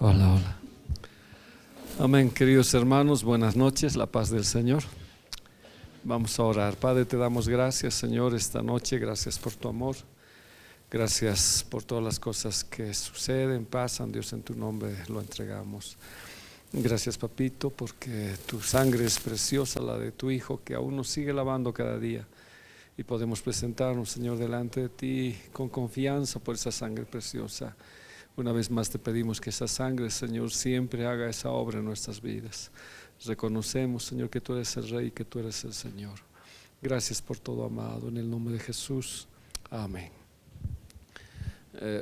Hola, hola. Amén, queridos hermanos, buenas noches, la paz del Señor. Vamos a orar. Padre, te damos gracias, Señor, esta noche. Gracias por tu amor. Gracias por todas las cosas que suceden, pasan. Dios, en tu nombre lo entregamos. Gracias, papito, porque tu sangre es preciosa, la de tu Hijo, que aún nos sigue lavando cada día. Y podemos presentarnos, Señor, delante de ti con confianza por esa sangre preciosa. Una vez más te pedimos que esa sangre, Señor, siempre haga esa obra en nuestras vidas. Reconocemos, Señor, que tú eres el Rey, que tú eres el Señor. Gracias por todo, amado, en el nombre de Jesús. Amén.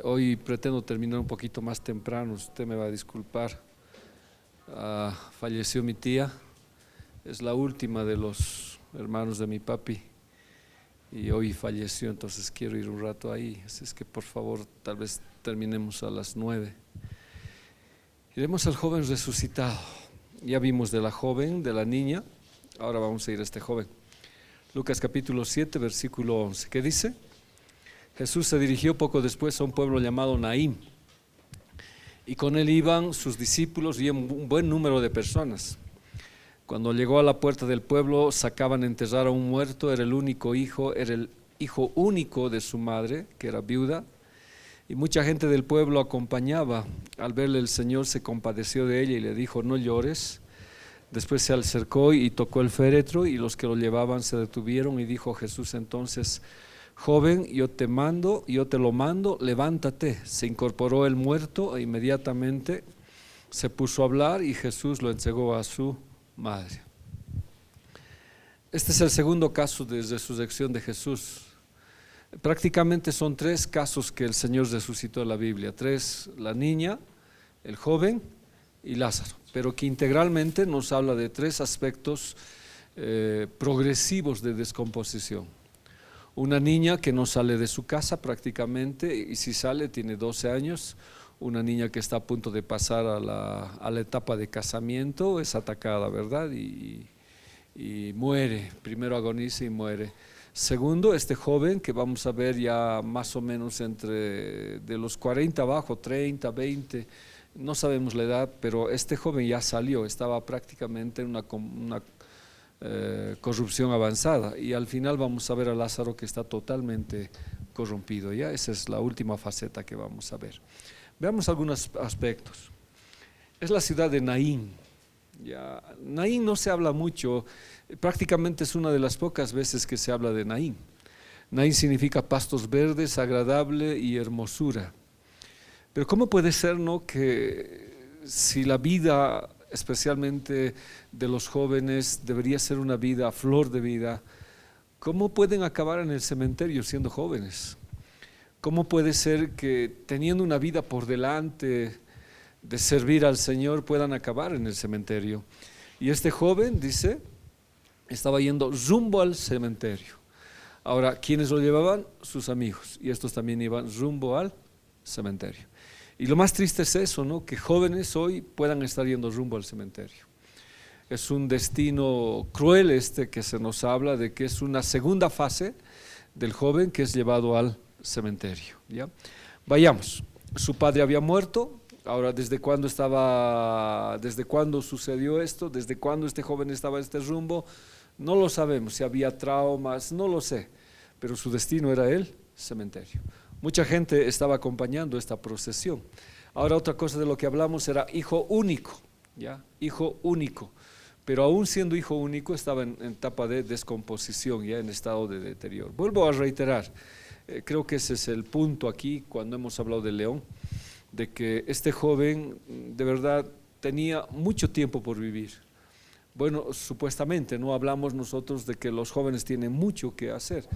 Hoy pretendo terminar un poquito más temprano, usted me va a disculpar. Falleció mi tía, es la última de los hermanos de mi papi. Y hoy falleció, entonces quiero ir un rato ahí. Así es que por favor, tal vez terminemos a las 9. Iremos al joven resucitado. Ya vimos de la joven, de la niña. Ahora vamos a ir a este joven. Lucas capítulo 7, versículo 11. ¿Qué dice? Jesús se dirigió poco después a un pueblo llamado Naín. Y con él iban sus discípulos y un buen número de personas. Cuando llegó a la puerta del pueblo, sacaban a enterrar a un muerto. Era el hijo único de su madre, que era viuda, y mucha gente del pueblo acompañaba. Al verle, el Señor se compadeció de ella y le dijo: no llores. Después se acercó y tocó el féretro, y los que lo llevaban se detuvieron. Y dijo Jesús entonces: joven, yo te lo mando, levántate. Se incorporó el muerto e inmediatamente se puso a hablar, y Jesús lo entregó a su madre. Este es el segundo caso de resurrección de Jesús. Prácticamente son 3 casos que el Señor resucitó en la Biblia: 3, la niña, el joven y Lázaro, pero que integralmente nos habla de 3 aspectos progresivos de descomposición. Una niña que no sale de su casa prácticamente, y si sale tiene 12 años. Una niña que está a punto de pasar a la etapa de casamiento, es atacada, ¿verdad? Y muere. Primero agoniza y muere. Segundo, este joven que vamos a ver ya más o menos entre de los 40 abajo, 30, 20, no sabemos la edad, pero este joven ya salió, estaba prácticamente en una corrupción avanzada, y al final vamos a ver a Lázaro que está totalmente corrompido. Ya esa es la última faceta que vamos a ver. Veamos algunos aspectos. Es la ciudad de Naín. Ya, Naín no se habla mucho, prácticamente es una de las pocas veces que se habla de Naín. Naín significa pastos verdes, agradable y hermosura. Pero ¿cómo puede ser, no, que si la vida, especialmente de los jóvenes, debería ser una vida, flor de vida, cómo pueden acabar en el cementerio siendo jóvenes? ¿Cómo puede ser que teniendo una vida por delante de servir al Señor puedan acabar en el cementerio? Y este joven, dice, estaba yendo rumbo al cementerio. Ahora, ¿quiénes lo llevaban? Sus amigos, y estos también iban rumbo al cementerio. Y lo más triste es eso, ¿no? Que jóvenes hoy puedan estar yendo rumbo al cementerio. Es un destino cruel que se nos habla de que es una segunda fase del joven que es llevado al cementerio. ¿Ya? Vayamos. Su padre había muerto. Ahora, ¿desde cuándo sucedió esto? ¿Desde cuándo este joven estaba en este rumbo? No lo sabemos. Si había traumas, no lo sé. Pero su destino era el cementerio. Mucha gente estaba acompañando esta procesión. Ahora, otra cosa de lo que hablamos era hijo único. ¿Ya? Hijo único. Pero aún siendo hijo único estaba en etapa de descomposición, ya en estado de deterioro. Vuelvo a reiterar. Creo que ese es el punto aquí cuando hemos hablado de León, de que este joven de verdad tenía mucho tiempo por vivir. Bueno, supuestamente, no hablamos nosotros de que los jóvenes tienen mucho que hacer.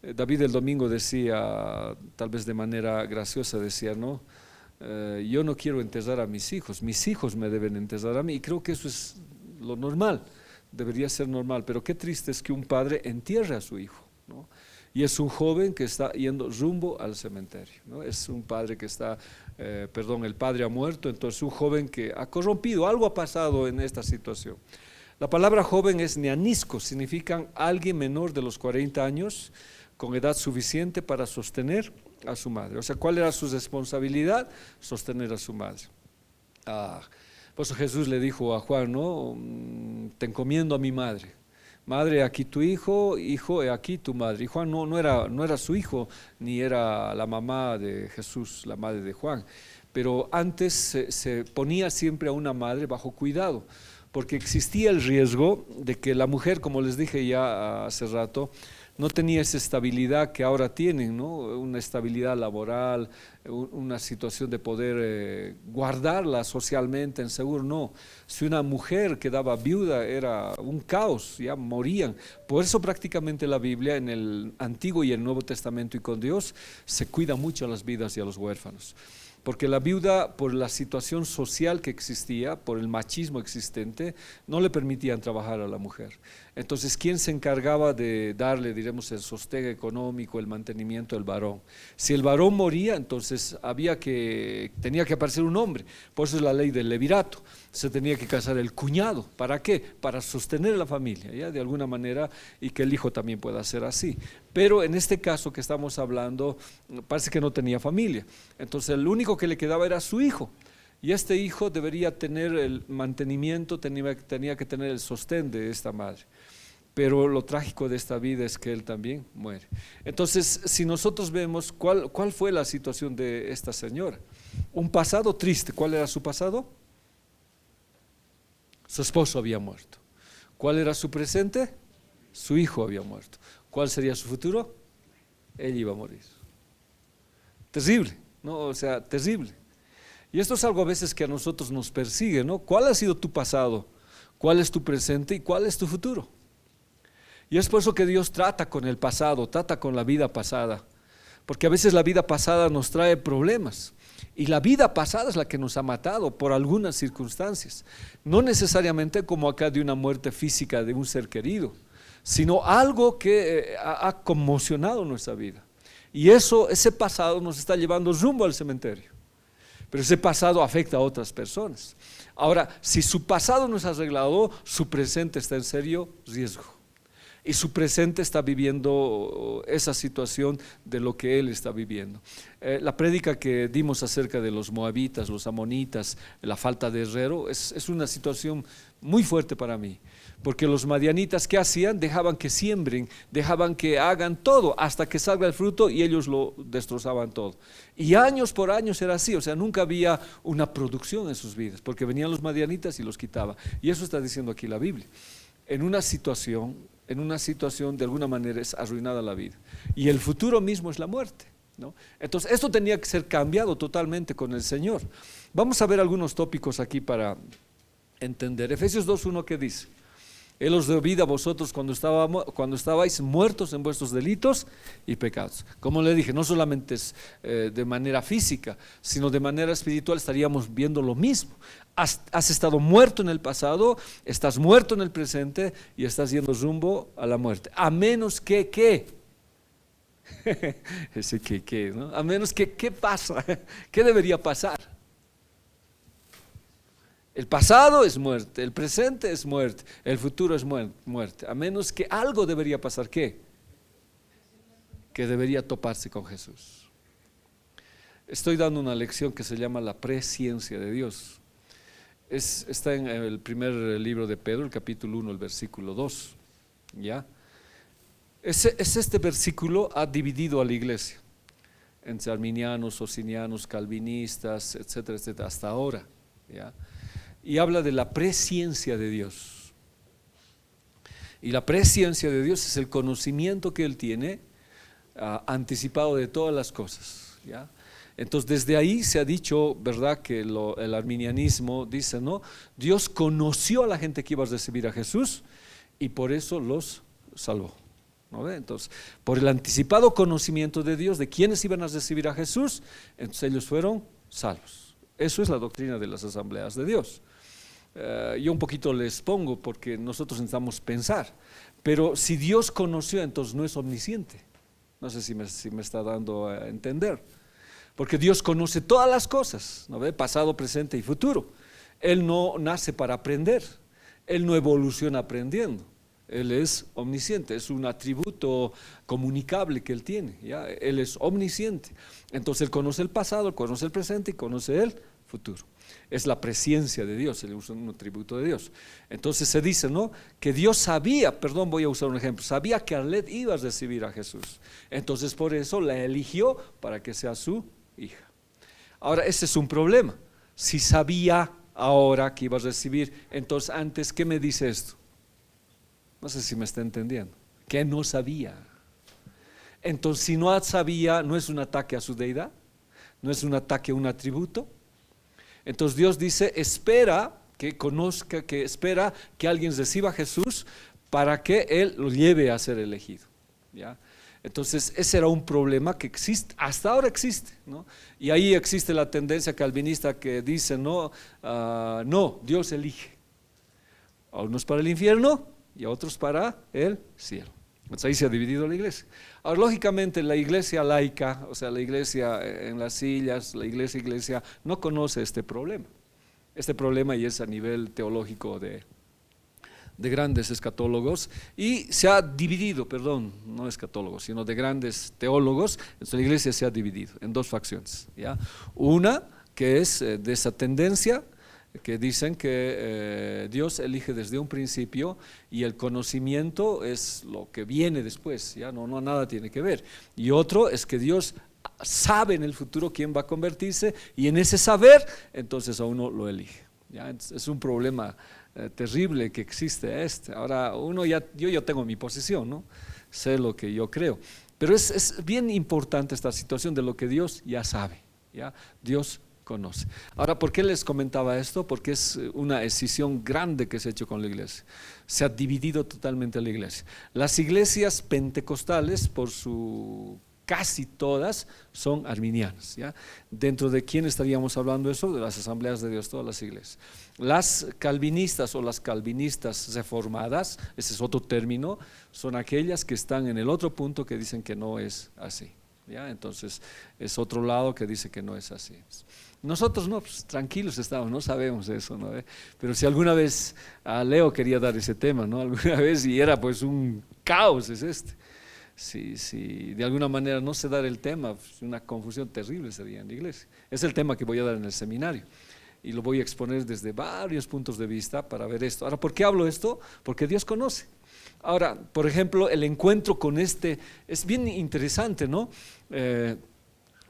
David el domingo decía, tal vez de manera graciosa, decía, ¿no? Yo no quiero enterrar a mis hijos me deben enterrar a mí, y creo que eso es lo normal, debería ser normal, pero qué triste es que un padre entierre a su hijo, ¿no? Y es un joven que está yendo rumbo al cementerio, ¿no? Es un padre que está, el padre ha muerto, entonces un joven que ha corrompido, algo ha pasado en esta situación. La palabra joven es neanisco, significa alguien menor de los 40 años, con edad suficiente para sostener a su madre. O sea, ¿cuál era su responsabilidad? Sostener a su madre. Ah, por eso Jesús le dijo a Juan, ¿no? Te encomiendo a mi madre. Madre, aquí tu hijo, hijo, he aquí tu madre. Y Juan no era su hijo, ni era la mamá de Jesús, la madre de Juan. Pero antes se ponía siempre a una madre bajo cuidado, porque existía el riesgo de que la mujer, como les dije ya hace rato, no tenía esa estabilidad que ahora tienen, ¿no? Una estabilidad laboral, una situación de poder guardarla socialmente en seguro, no. Si una mujer quedaba viuda era un caos, ya morían. Por eso prácticamente la Biblia en el Antiguo y el Nuevo Testamento y con Dios se cuida mucho a las viudas y a los huérfanos. Porque la viuda, por la situación social que existía, por el machismo existente, no le permitían trabajar a la mujer. Entonces, ¿quién se encargaba de darle, diremos, el sostén económico, el mantenimiento? El varón. Si el varón moría, entonces tenía que aparecer un hombre. Por eso es la ley del levirato. Se tenía que casar el cuñado. ¿Para qué? Para sostener la familia, ¿ya? De alguna manera, y que el hijo también pueda ser así. Pero en este caso que estamos hablando, parece que no tenía familia. Entonces, el único que le quedaba era su hijo. Y este hijo debería tener el mantenimiento, tenía que tener el sostén de esta madre. Pero lo trágico de esta vida es que él también muere. Entonces, si nosotros vemos cuál fue la situación de esta señora, un pasado triste. ¿Cuál era su pasado? Su esposo había muerto. ¿Cuál era su presente? Su hijo había muerto. ¿Cuál sería su futuro? Él iba a morir. Terrible, ¿no? O sea, terrible. Y esto es algo a veces que a nosotros nos persigue, ¿no? ¿Cuál ha sido tu pasado? ¿Cuál es tu presente? ¿Y cuál es tu futuro? Y es por eso que Dios trata con el pasado, trata con la vida pasada. Porque a veces la vida pasada nos trae problemas. Y la vida pasada es la que nos ha matado por algunas circunstancias. No necesariamente como acá de una muerte física de un ser querido, sino algo que ha conmocionado nuestra vida. Y ese pasado nos está llevando rumbo al cementerio. Pero ese pasado afecta a otras personas. Ahora, si su pasado no es arreglado, su presente está en serio riesgo. Y su presente está viviendo esa situación de lo que él está viviendo. La prédica que dimos acerca de los moabitas, los amonitas, la falta de herrero, es una situación muy fuerte para mí. Porque los madianitas, ¿qué hacían? Dejaban que siembren, dejaban que hagan todo hasta que salga el fruto y ellos lo destrozaban todo. Y años por años era así, o sea, nunca había una producción en sus vidas, porque venían los madianitas y los quitaban. Y eso está diciendo aquí la Biblia. En una situación de alguna manera es arruinada la vida. Y el futuro mismo es la muerte, ¿no? Entonces, esto tenía que ser cambiado totalmente con el Señor. Vamos a ver algunos tópicos aquí para entender. Efesios 2:1, ¿qué dice? Él os dio vida a vosotros cuando estabais muertos en vuestros delitos y pecados. Como le dije, no solamente es de manera física, sino de manera espiritual estaríamos viendo lo mismo. Has estado muerto en el pasado, estás muerto en el presente y estás yendo rumbo a la muerte. A menos que, ¿qué? Ese que, ¿no? A menos que, ¿qué pasa? ¿Qué debería pasar? El pasado es muerte, el presente es muerte, el futuro es muerte. A menos que algo debería pasar, ¿qué? Que debería toparse con Jesús. Estoy dando una lección que se llama la presciencia de Dios. Está en el primer libro de Pedro, el capítulo 1, el versículo 2. ¿Ya? Este versículo ha dividido a la iglesia entre arminianos, socinianos, calvinistas, etcétera, etcétera, hasta ahora. ¿Ya? Y habla de la presciencia de Dios. Y la presciencia de Dios es el conocimiento que Él tiene anticipado de todas las cosas, ¿ya? Entonces desde ahí se ha dicho, ¿verdad?, que el arminianismo dice, ¿no? Dios conoció a la gente que iba a recibir a Jesús y por eso los salvó, ¿no ve? Entonces, por el anticipado conocimiento de Dios de quiénes iban a recibir a Jesús, entonces ellos fueron salvos. Eso es la doctrina de las asambleas de Dios. Yo un poquito les pongo porque nosotros necesitamos pensar, pero si Dios conoció, entonces no es omnisciente. No sé si me está dando a entender, porque Dios conoce todas las cosas, ¿no ve? Pasado, presente y futuro. Él no nace para aprender, Él no evoluciona aprendiendo. Él es omnisciente, es un atributo comunicable que Él tiene, ¿ya? Él es omnisciente. Entonces Él conoce el pasado, Él conoce el presente y conoce el futuro. Es la presencia de Dios, es un atributo de Dios. Entonces se dice, ¿no?, que Dios sabía, perdón, voy a usar un ejemplo, sabía que Arlet iba a recibir a Jesús. Entonces por eso la eligió para que sea su hija. Ahora, ese es un problema. Si sabía ahora que iba a recibir, entonces antes, ¿qué me dice esto? No sé si me está entendiendo. Que no sabía. Entonces, si no sabía, ¿no es un ataque a su deidad? ¿No es un ataque a un atributo? Entonces Dios dice, espera que conozca, que espera que alguien reciba a Jesús para que Él lo lleve a ser elegido, ¿ya? Entonces ese era un problema que existe, hasta ahora existe, ¿no? Y ahí existe la tendencia calvinista que dice, no, no, Dios elige a unos para el infierno y a otros para el cielo. Entonces ahí se ha dividido la iglesia. Ahora, lógicamente, la iglesia laica, o sea, la iglesia en las sillas, la iglesia no conoce este problema. Este problema y es a nivel teológico de grandes escatólogos, y se ha dividido, perdón, no escatólogos, sino de grandes teólogos. Entonces la iglesia se ha dividido en dos facciones, ¿ya? Una que es de esa tendencia, que dicen que Dios elige desde un principio y el conocimiento es lo que viene después, ya no nada tiene que ver. Y otro es que Dios sabe en el futuro quién va a convertirse y en ese saber entonces a uno lo elige, ¿ya? Es un problema terrible que existe este. Ahora yo tengo mi posición, ¿no? Sé lo que yo creo, pero es bien importante esta situación de lo que Dios ya sabe, ¿ya? Dios conoce. Ahora, ¿por qué les comentaba esto? Porque es una escisión grande que se ha hecho con la iglesia. Se ha dividido totalmente la iglesia. Las iglesias pentecostales, por su casi todas, son arminianas, ¿ya? Dentro de quién estaríamos hablando eso, de las asambleas de Dios, todas las iglesias. Las calvinistas o las calvinistas reformadas, ese es otro término, son aquellas que están en el otro punto que dicen que no es así, ¿ya? Entonces es otro lado que dice que no es así. Nosotros no, pues, tranquilos estamos, no sabemos eso, ¿no? Pero si alguna vez Leo quería dar ese tema, ¿no? Alguna vez, y era pues un caos es este. Si de alguna manera no se da el tema, pues una confusión terrible sería en la iglesia. Es el tema que voy a dar en el seminario y lo voy a exponer desde varios puntos de vista para ver esto. Ahora, ¿por qué hablo esto? Porque Dios conoce. Ahora, por ejemplo, el encuentro con este es bien interesante, ¿no?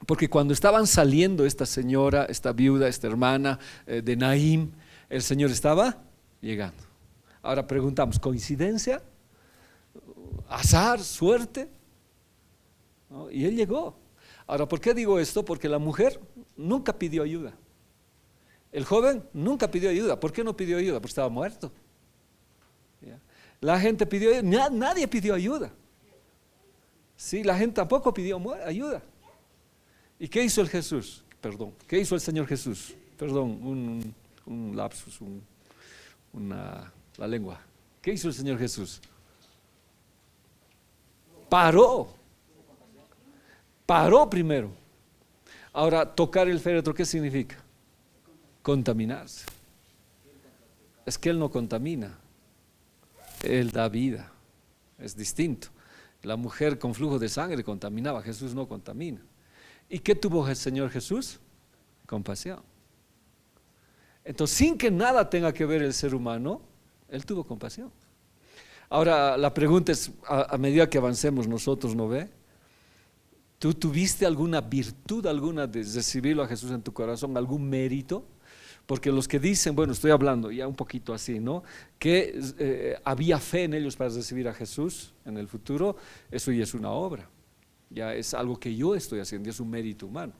Porque cuando estaban saliendo esta señora, esta viuda, esta hermana de Naim, el Señor estaba llegando. Ahora preguntamos, ¿coincidencia? ¿Azar? ¿Suerte? ¿No? Y Él llegó. Ahora, ¿por qué digo esto? Porque la mujer nunca pidió ayuda. El joven nunca pidió ayuda. ¿Por qué no pidió ayuda? Porque estaba muerto. ¿Ya? La gente pidió ayuda, nadie pidió ayuda. Sí, la gente tampoco pidió ayuda. ¿Y qué hizo el Jesús? Perdón, ¿qué hizo el Señor Jesús? Perdón, un lapsus, la lengua. ¿Qué hizo el Señor Jesús? Paró primero. Ahora, tocar el féretro, ¿qué significa? Contaminarse. Es que Él no contamina, Él da vida, es distinto. La mujer con flujo de sangre contaminaba, Jesús no contamina. ¿Y qué tuvo el Señor Jesús? Compasión. Entonces, sin que nada tenga que ver el ser humano, Él tuvo compasión. Ahora, la pregunta es, a medida que avancemos nosotros, ¿no ve? ¿Tú tuviste alguna virtud alguna de recibirlo a Jesús en tu corazón, algún mérito? Porque los que dicen, bueno, estoy hablando ya un poquito así, ¿no? Que había fe en ellos para recibir a Jesús en el futuro, eso ya es una obra. Ya es algo que yo estoy haciendo, es un mérito humano.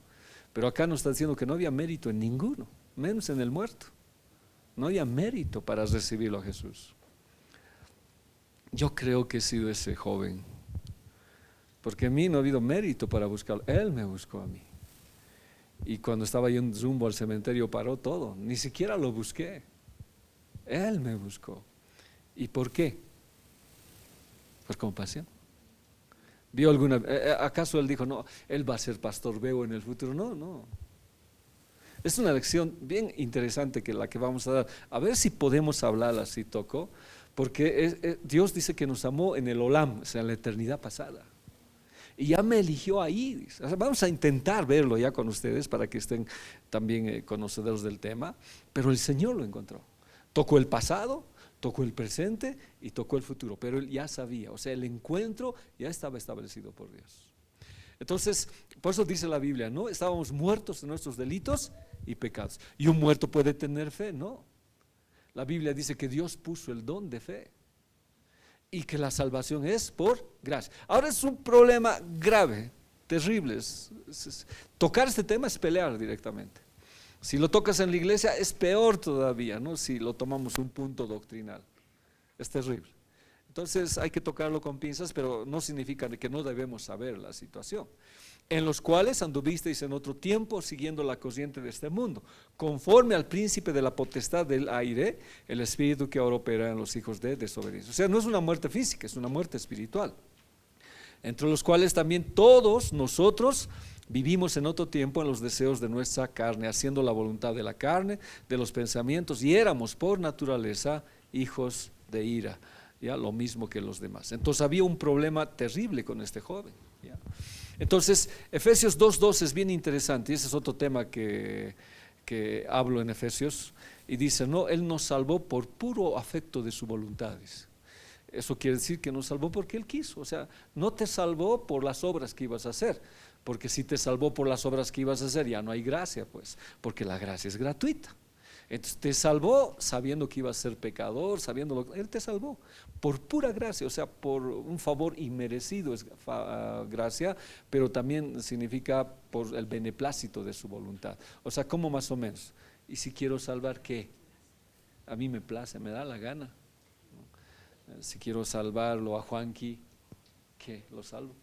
Pero acá nos está diciendo que no había mérito en ninguno, menos en el muerto. No había mérito para recibirlo a Jesús. Yo creo que he sido ese joven, porque a mí no ha habido mérito para buscarlo. Él me buscó a mí. Y cuando estaba yendo rumbo al cementerio paró todo, ni siquiera lo busqué. Él me buscó. ¿Y por qué? Por compasión. ¿Vio alguna? ¿Acaso él dijo, no, él va a ser pastor Bego en el futuro? No. Es una lección bien interesante que la que vamos a dar. A ver si podemos hablar así, Toco, porque Dios dice que nos amó en el Olam, o sea, en la eternidad pasada. y ya me eligió ahí, dice. O sea, vamos a intentar verlo ya con ustedes para que estén también conocedores del tema, pero el Señor lo encontró. Tocó el pasado, tocó el presente y tocó el futuro, pero él ya sabía, o sea, el encuentro ya estaba establecido por Dios. Entonces, por eso dice la Biblia, ¿no? Estábamos muertos en nuestros delitos y pecados. ¿Y un muerto puede tener fe? No. La Biblia dice que Dios puso el don de fe y que la salvación es por gracia. Ahora es un problema grave, terrible. Tocar este tema es pelear directamente. Si lo tocas en la iglesia es peor todavía, ¿no? Si lo tomamos un punto doctrinal. Es terrible. Entonces hay que tocarlo con pinzas, pero no significa que no debemos saber la situación. En los cuales anduvisteis en otro tiempo siguiendo la corriente de este mundo, conforme al príncipe de la potestad del aire, el espíritu que ahora opera en los hijos de desobediencia. O sea, no es una muerte física, es una muerte espiritual. Entre los cuales también todos nosotros vivimos en otro tiempo en los deseos de nuestra carne, haciendo la voluntad de la carne, de los pensamientos, y éramos por naturaleza hijos de ira, ya lo mismo que los demás. Entonces había un problema terrible con este joven, ya. Entonces Efesios 2:2 es bien interesante, y ese es otro tema que hablo en Efesios, y dice, no, Él nos salvó por puro afecto de su voluntad. Eso quiere decir que nos salvó porque Él quiso, o sea, no te salvó por las obras que ibas a hacer, porque si te salvó por las obras que ibas a hacer ya no hay gracia, pues, porque la gracia es gratuita. Entonces te salvó sabiendo que ibas a ser pecador, Él te salvó por pura gracia, o sea, por un favor inmerecido es gracia, pero también significa por el beneplácito de su voluntad. O sea, ¿cómo más o menos? Y si quiero salvar, ¿qué? A mí me place, me da la gana. Si quiero salvarlo a Juanqui, ¿qué? ¿Lo salvo?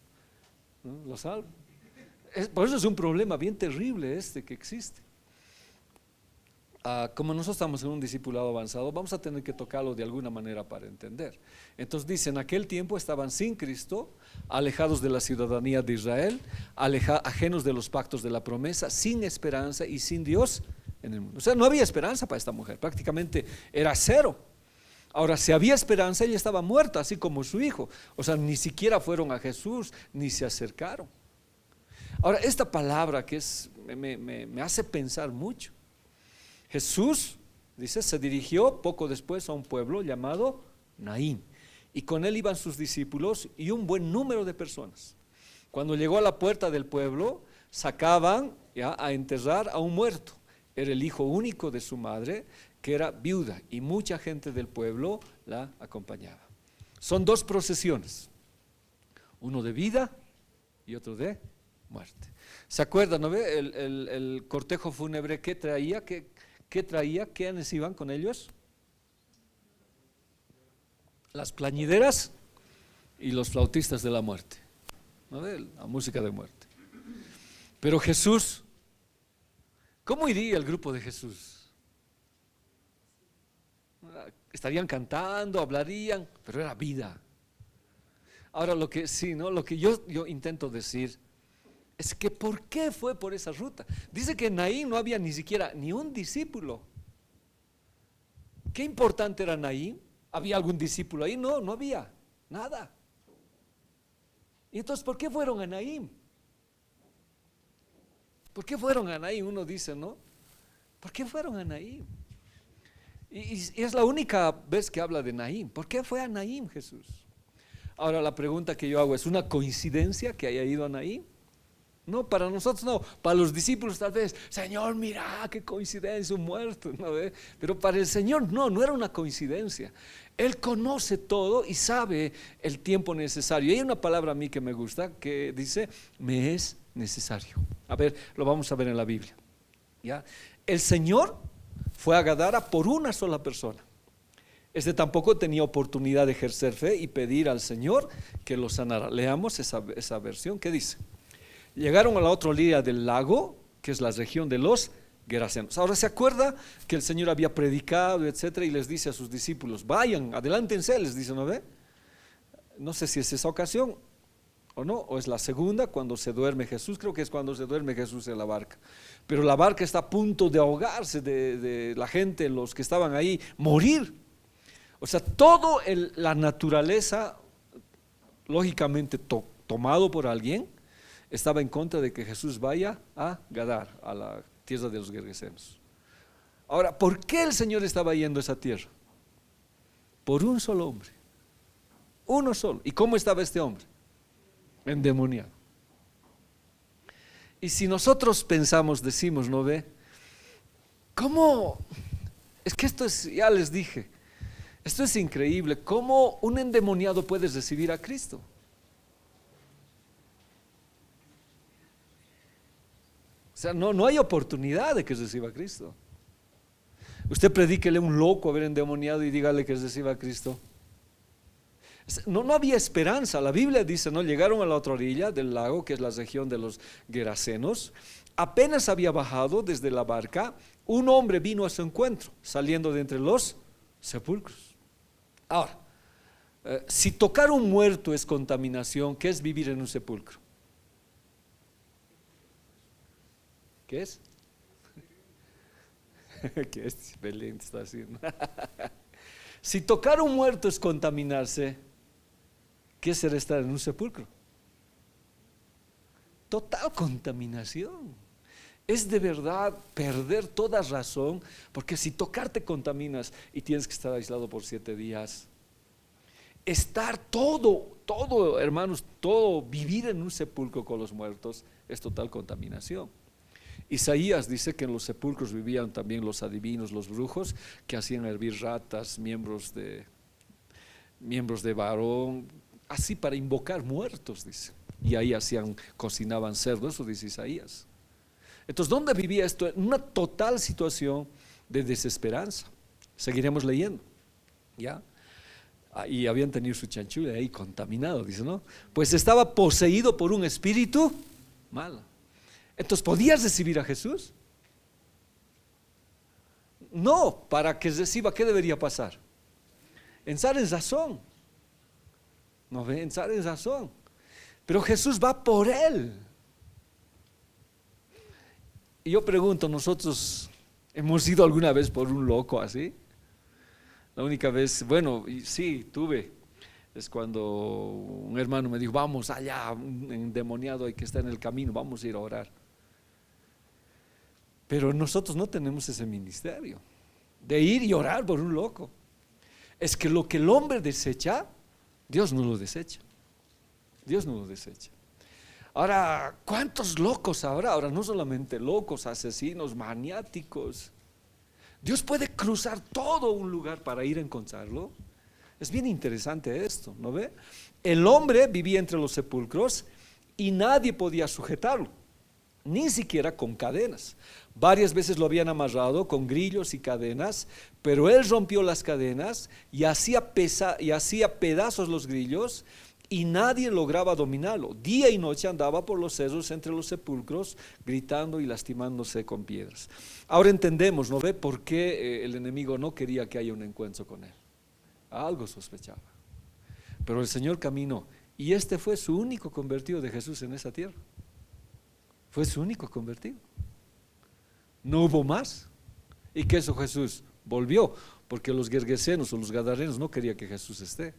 ¿No? ¿Lo salvo? Por eso es un problema bien terrible que existe. Como nosotros estamos en un discipulado avanzado, vamos a tener que tocarlo de alguna manera para entender. Entonces dice, en aquel tiempo estaban sin Cristo, alejados de la ciudadanía de Israel, ajenos de los pactos de la promesa, sin esperanza y sin Dios en el mundo. O sea, no había esperanza para esta mujer, prácticamente era cero. Ahora, si había esperanza, ella estaba muerta, así como su hijo. O sea, ni siquiera fueron a Jesús, ni se acercaron. Ahora, esta palabra que me hace pensar mucho. Jesús, dice, se dirigió poco después a un pueblo llamado Naín, y con él iban sus discípulos y un buen número de personas. Cuando llegó a la puerta del pueblo, sacaban ya a enterrar a un muerto. Era el hijo único de su madre, que era viuda, y mucha gente del pueblo la acompañaba. Son dos procesiones, uno de vida y otro de muerte. ¿Se acuerdan, no ve? El cortejo fúnebre, ¿qué traía? ¿Quiénes iban con ellos? Las plañideras y los flautistas de la muerte, ¿no ve? La música de muerte. Pero Jesús, ¿cómo iría el grupo de Jesús? Estarían cantando, hablarían, pero era vida. Ahora lo que yo intento decir es que ¿por qué fue por esa ruta? Dice que en Naín no había ni siquiera ni un discípulo. ¿Qué importante era Naín? ¿Había algún discípulo ahí? No había nada. Y entonces, ¿por qué fueron a Naín? ¿Por qué fueron a Naín? Uno dice, ¿no? ¿Por qué fueron a Naín? Y es la única vez que habla de Naín. ¿Por qué fue a Naín Jesús? Ahora la pregunta que yo hago, ¿es una coincidencia que haya ido a Naín? No, para nosotros no, para los discípulos tal vez, Señor, mira qué coincidencia, un muerto, ¿no? Pero para el Señor no era una coincidencia. Él conoce todo y sabe el tiempo necesario. Y hay una palabra a mí que me gusta que dice, me es necesario. A ver, lo vamos a ver en la Biblia, ¿ya? El Señor fue a Gadara por una sola persona. Tampoco tenía oportunidad de ejercer fe y pedir al Señor que lo sanara. Leamos esa versión. ¿Qué dice? Llegaron a la otra orilla del lago, que es la región de los Gerasenos. Ahora se acuerda que el Señor había predicado, etcétera, y les dice a sus discípulos, vayan, adelántense, les dice, ¿no ve? No sé si es esa ocasión o no, o es la segunda, cuando se duerme Jesús. Creo que es cuando se duerme Jesús en la barca, pero la barca está a punto de ahogarse, de la gente, los que estaban ahí, morir. O sea, la naturaleza lógicamente tomado por alguien, estaba en contra de que Jesús vaya a Gadar, a la tierra de los gergesenos. Ahora, ¿por qué el Señor estaba yendo a esa tierra? Por un solo hombre, uno solo. ¿Y cómo estaba este hombre? Endemoniado. Y si nosotros pensamos, decimos, ¿no ve? ¿Cómo? Es que esto es, ya les dije, esto es increíble. ¿Cómo un endemoniado puede recibir a Cristo? O sea, no hay oportunidad de que reciba a Cristo. Usted predíquele a un loco haber endemoniado y dígale que reciba a Cristo. No había esperanza. La Biblia dice, ¿no? Llegaron a la otra orilla del lago, que es la región de los Gerasenos. Apenas había bajado desde la barca, un hombre vino a su encuentro, saliendo de entre los sepulcros. Ahora, si tocar un muerto es contaminación, ¿qué es vivir en un sepulcro? ¿Qué es? ¿Qué es? Belén está haciendo. Si tocar un muerto es contaminarse, ¿qué será estar en un sepulcro? Total contaminación. Es de verdad perder toda razón, porque si tocar te contaminas y tienes que estar aislado por 7 días. Estar todo, hermanos, todo, vivir en un sepulcro con los muertos es total contaminación. Isaías dice que en los sepulcros vivían también los adivinos, los brujos, que hacían hervir ratas, miembros de varón, así para invocar muertos, dice. Y ahí cocinaban cerdo, eso dice Isaías. Entonces, ¿dónde vivía esto? En una total situación de desesperanza. Seguiremos leyendo, ¿ya? Y habían tenido su chanchule ahí contaminado, dice, ¿no? Pues estaba poseído por un espíritu malo. Entonces, ¿podías recibir a Jesús? No, para que reciba, ¿qué debería pasar? Entrar en razón. No ve, entrar en razón. Pero Jesús va por él. Y yo pregunto, ¿nosotros hemos ido alguna vez por un loco así? La única vez, bueno, sí, tuve. Es cuando un hermano me dijo, vamos allá, un endemoniado hay que estar en el camino, vamos a ir a orar. Pero nosotros no tenemos ese ministerio de ir y orar por un loco. Es que lo que el hombre desecha, Dios no lo desecha. Dios no lo desecha. Ahora, ¿cuántos locos habrá? Ahora, no solamente locos, asesinos, maniáticos. Dios puede cruzar todo un lugar para ir a encontrarlo. Es bien interesante esto, ¿no ve? El hombre vivía entre los sepulcros y nadie podía sujetarlo, ni siquiera con cadenas. Varias veces lo habían amarrado con grillos y cadenas, pero él rompió las cadenas y hacía pedazos los grillos y nadie lograba dominarlo. Día y noche andaba por los cerros entre los sepulcros, gritando y lastimándose con piedras. Ahora entendemos, ¿no ve? Por qué el enemigo no quería que haya un encuentro con él. Algo sospechaba. Pero el Señor caminó y este fue su único convertido de Jesús en esa tierra. Fue su único convertido. No hubo más. ¿Y qué hizo Jesús? Volvió, porque los gergesenos o los gadarenos no querían que Jesús esté.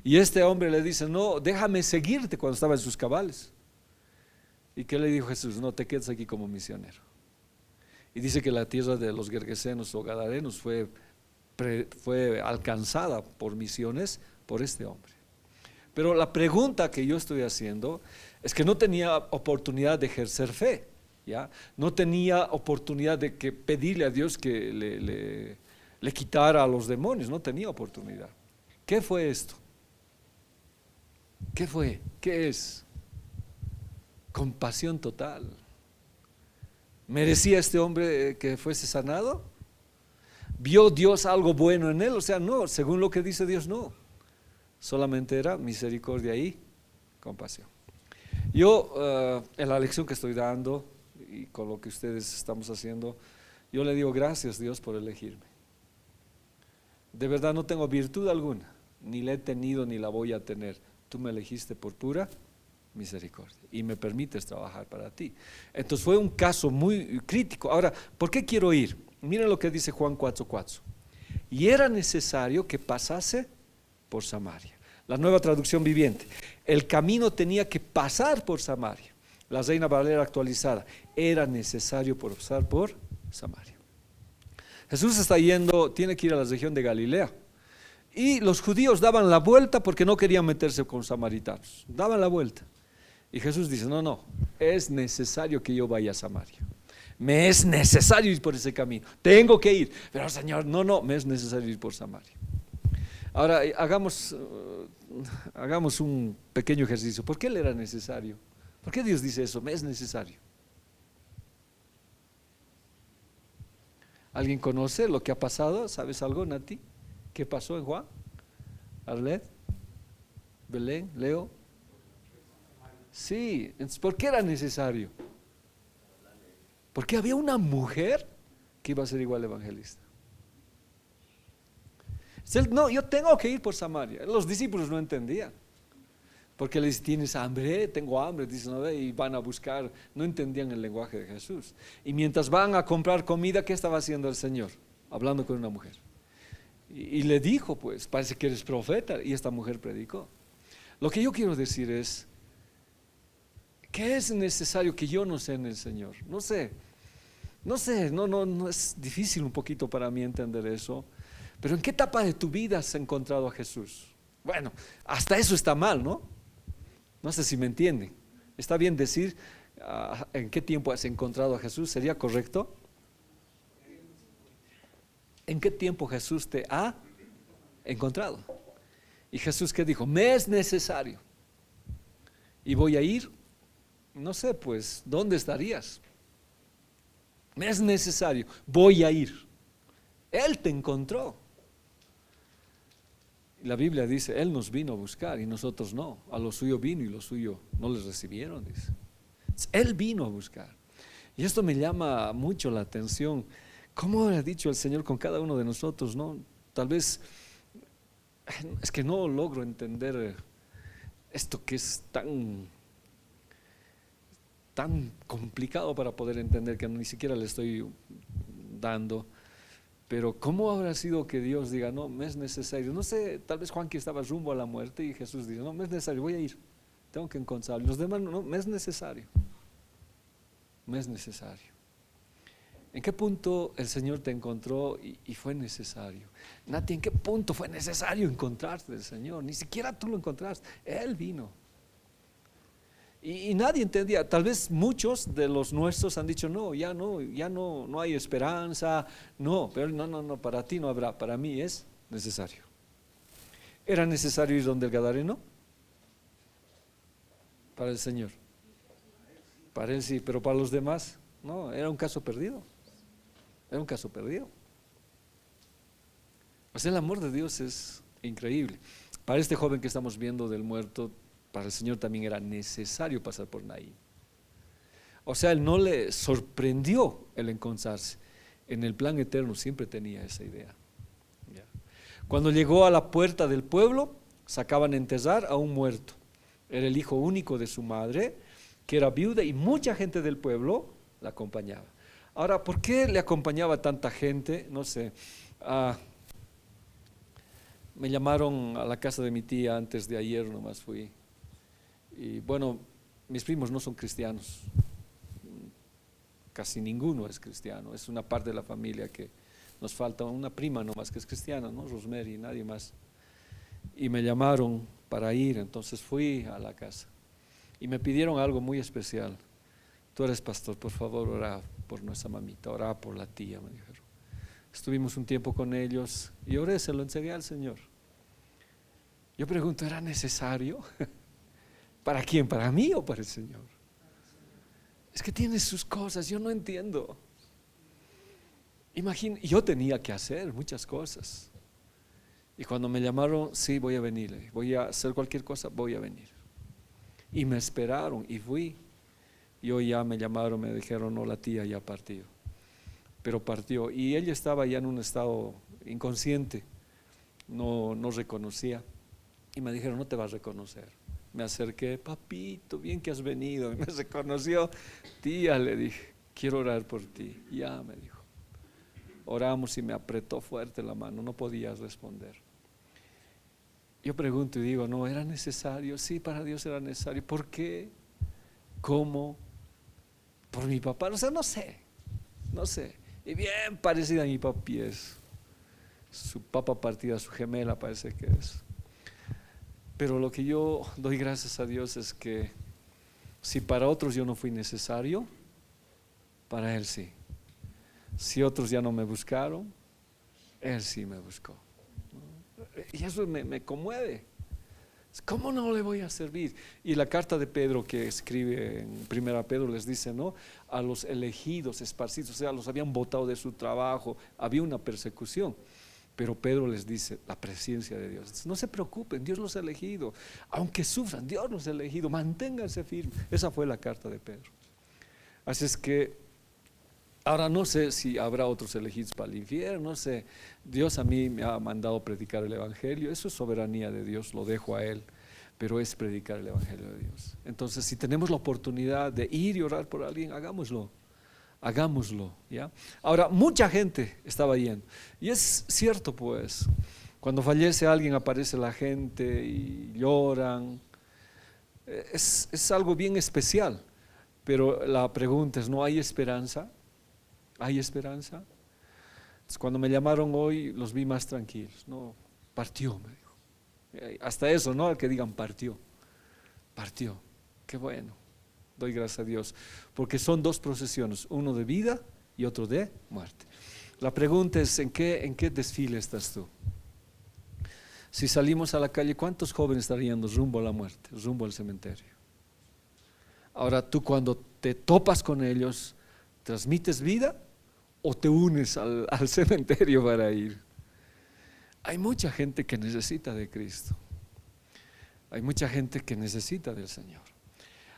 Y este hombre le dice, no, déjame seguirte, cuando estaba en sus cabales. ¿Y qué le dijo Jesús? No, te quedas aquí como misionero. Y dice que la tierra de los gergesenos o gadarenos fue alcanzada por misiones por este hombre. Pero la pregunta que yo estoy haciendo es que no tenía oportunidad de ejercer fe, ¿ya? No tenía oportunidad de pedirle a Dios que le quitara a los demonios, no tenía oportunidad. ¿Qué fue esto? ¿Qué fue? ¿Qué es? Compasión total. ¿Merecía este hombre que fuese sanado? ¿Vio Dios algo bueno en él? O sea, no, según lo que dice Dios, no. Solamente era misericordia y compasión. Yo, en la lección que estoy dando y con lo que ustedes estamos haciendo, yo le digo gracias, Dios, por elegirme. De verdad no tengo virtud alguna, ni la he tenido ni la voy a tener. Tú me elegiste por pura misericordia y me permites trabajar para ti. Entonces fue un caso muy crítico. Ahora, ¿por qué quiero ir? Miren lo que dice Juan 4:4. Y era necesario que pasase por Samaria. La Nueva Traducción Viviente. El camino tenía que pasar por Samaria. La Reina Valera actualizada. Era necesario pasar por Samaria. Jesús está yendo, tiene que ir a la región de Galilea. Y los judíos daban la vuelta porque no querían meterse con samaritanos. Daban la vuelta. Y Jesús dice, no, es necesario que yo vaya a Samaria. Me es necesario ir por ese camino. Tengo que ir. Pero Señor, no, me es necesario ir por Samaria. Ahora, hagamos un pequeño ejercicio. ¿Por qué le era necesario? ¿Por qué Dios dice eso? Me es necesario. ¿Alguien conoce lo que ha pasado? ¿Sabes algo, Nati? ¿Qué pasó en Juan? ¿Arlet? ¿Belén? ¿Leo? Sí, entonces, ¿por qué era necesario? Porque había una mujer que iba a ser igual evangelista. No, yo tengo que ir por Samaria. Los discípulos no entendían. Porque les ¿tienes hambre? Tengo hambre, dicen, ¿no? Y van a buscar, no entendían el lenguaje de Jesús. Y mientras van a comprar comida, ¿qué estaba haciendo el Señor? Hablando con una mujer. Y le dijo, pues, parece que eres profeta. Y esta mujer predicó. Lo que yo quiero decir es, ¿qué es necesario que yo no sé en el Señor? No sé, no es difícil un poquito para mí entender eso. Pero ¿en qué etapa de tu vida has encontrado a Jesús? Bueno, hasta eso está mal, ¿no? No sé si me entienden. ¿Está bien decir en qué tiempo has encontrado a Jesús? ¿Sería correcto? ¿En qué tiempo Jesús te ha encontrado? Y Jesús, ¿qué dijo? Me es necesario. Y voy a ir, no sé, pues, ¿dónde estarías? Me es necesario, voy a ir. Él te encontró. La Biblia dice, Él nos vino a buscar y nosotros no. A lo suyo vino y lo suyo no les recibieron, dice. Él vino a buscar. Y esto me llama mucho la atención. ¿Cómo ha dicho el Señor con cada uno de nosotros, no? Tal vez, es que no logro entender esto que es tan complicado para poder entender, que ni siquiera le estoy dando. Pero ¿cómo habrá sido que Dios diga, no, me es necesario? No sé, tal vez Juan que estaba rumbo a la muerte y Jesús dice, no, me es necesario, voy a ir, tengo que encontrarlo. Los demás, no, me es necesario, me es necesario. ¿En qué punto el Señor te encontró y fue necesario? Nati, ¿en qué punto fue necesario encontrarte del Señor? Ni siquiera tú lo encontraste, Él vino. Y nadie entendía. Tal vez muchos de los nuestros han dicho, no hay esperanza. No, pero no, para ti no habrá, para mí es necesario. ¿Era necesario ir donde el Gadareno? Para el Señor. Para él sí, pero para los demás, no, era un caso perdido. Era un caso perdido. O sea, el amor de Dios es increíble. Para este joven que estamos viendo del muerto, para el Señor también era necesario pasar por Naín. O sea, Él no le sorprendió el encontrarse. En el plan eterno siempre tenía esa idea. Cuando llegó a la puerta del pueblo, sacaban a enterrar a un muerto. Era el hijo único de su madre, que era viuda, y mucha gente del pueblo la acompañaba. Ahora, ¿por qué le acompañaba tanta gente? No sé. Me llamaron a la casa de mi tía antes de ayer, nomás fui. Y bueno, mis primos no son cristianos, casi ninguno es cristiano, es una parte de la familia que nos falta, una prima nomás que es cristiana, ¿no? Rosemary, nadie más. Y me llamaron para ir, entonces fui a la casa y me pidieron algo muy especial. Tú eres pastor, por favor, ora por nuestra mamita, ora por la tía, me dijeron. Estuvimos un tiempo con ellos y oré, se lo entregué al Señor. Yo pregunto, ¿era necesario? ¿Para quién? ¿Para mí o para el Señor? Es que tiene sus cosas, yo no entiendo. Yo tenía que hacer muchas cosas. Y cuando me llamaron, sí, voy a venir, voy a hacer cualquier cosa, voy a venir. Y me esperaron y fui. Y hoy ya me llamaron, me dijeron, no, la tía ya partió. Pero partió. Y ella estaba ya en un estado inconsciente, no reconocía. Y me dijeron, no te vas a reconocer. Me acerqué, papito, bien que has venido. Y me reconoció. Tía, le dije, quiero orar por ti. Ya, me dijo. Oramos y me apretó fuerte la mano, no podía responder. Yo pregunto y digo, no, ¿era necesario? Sí, para Dios era necesario. ¿Por qué? ¿Cómo? Por mi papá, o sea, no sé. Y bien parecida a mi papi es. Su papa partida, su gemela parece que es. Pero lo que yo doy gracias a Dios es que si para otros yo no fui necesario, para Él sí. Si otros ya no me buscaron, Él sí me buscó. Y eso me conmueve. ¿Cómo no le voy a servir? Y la carta de Pedro que escribe en 1 Pedro les dice, ¿no? A los elegidos, esparcidos, o sea, los habían botado de su trabajo, había una persecución. Pero Pedro les dice, la presencia de Dios. No se preocupen, Dios los ha elegido. Aunque sufran, Dios los ha elegido. Manténganse firmes. Esa fue la carta de Pedro. Así es que ahora no sé si habrá otros elegidos para el infierno, no sé. Dios a mí me ha mandado predicar el Evangelio. Eso es soberanía de Dios, lo dejo a Él. Pero es predicar el Evangelio de Dios. Entonces, si tenemos la oportunidad de ir y orar por alguien, hagámoslo. ¿Ya? Ahora, mucha gente estaba yendo. Y es cierto, pues, cuando fallece alguien aparece la gente y lloran. Es algo bien especial. Pero la pregunta es, ¿no hay esperanza? ¿Hay esperanza? Entonces, cuando me llamaron hoy, los vi más tranquilos. No, partió, me dijo. Hasta eso, ¿no? Al que digan partió. Qué bueno. Doy gracias a Dios, porque son dos procesiones, uno de vida y otro de muerte. La pregunta es, ¿en qué desfile estás tú? Si salimos a la calle, ¿cuántos jóvenes estarían rumbo a la muerte, rumbo al cementerio? Ahora tú cuando te topas con ellos, ¿transmites vida o te unes al cementerio para ir? Hay mucha gente que necesita de Cristo, hay mucha gente que necesita del Señor.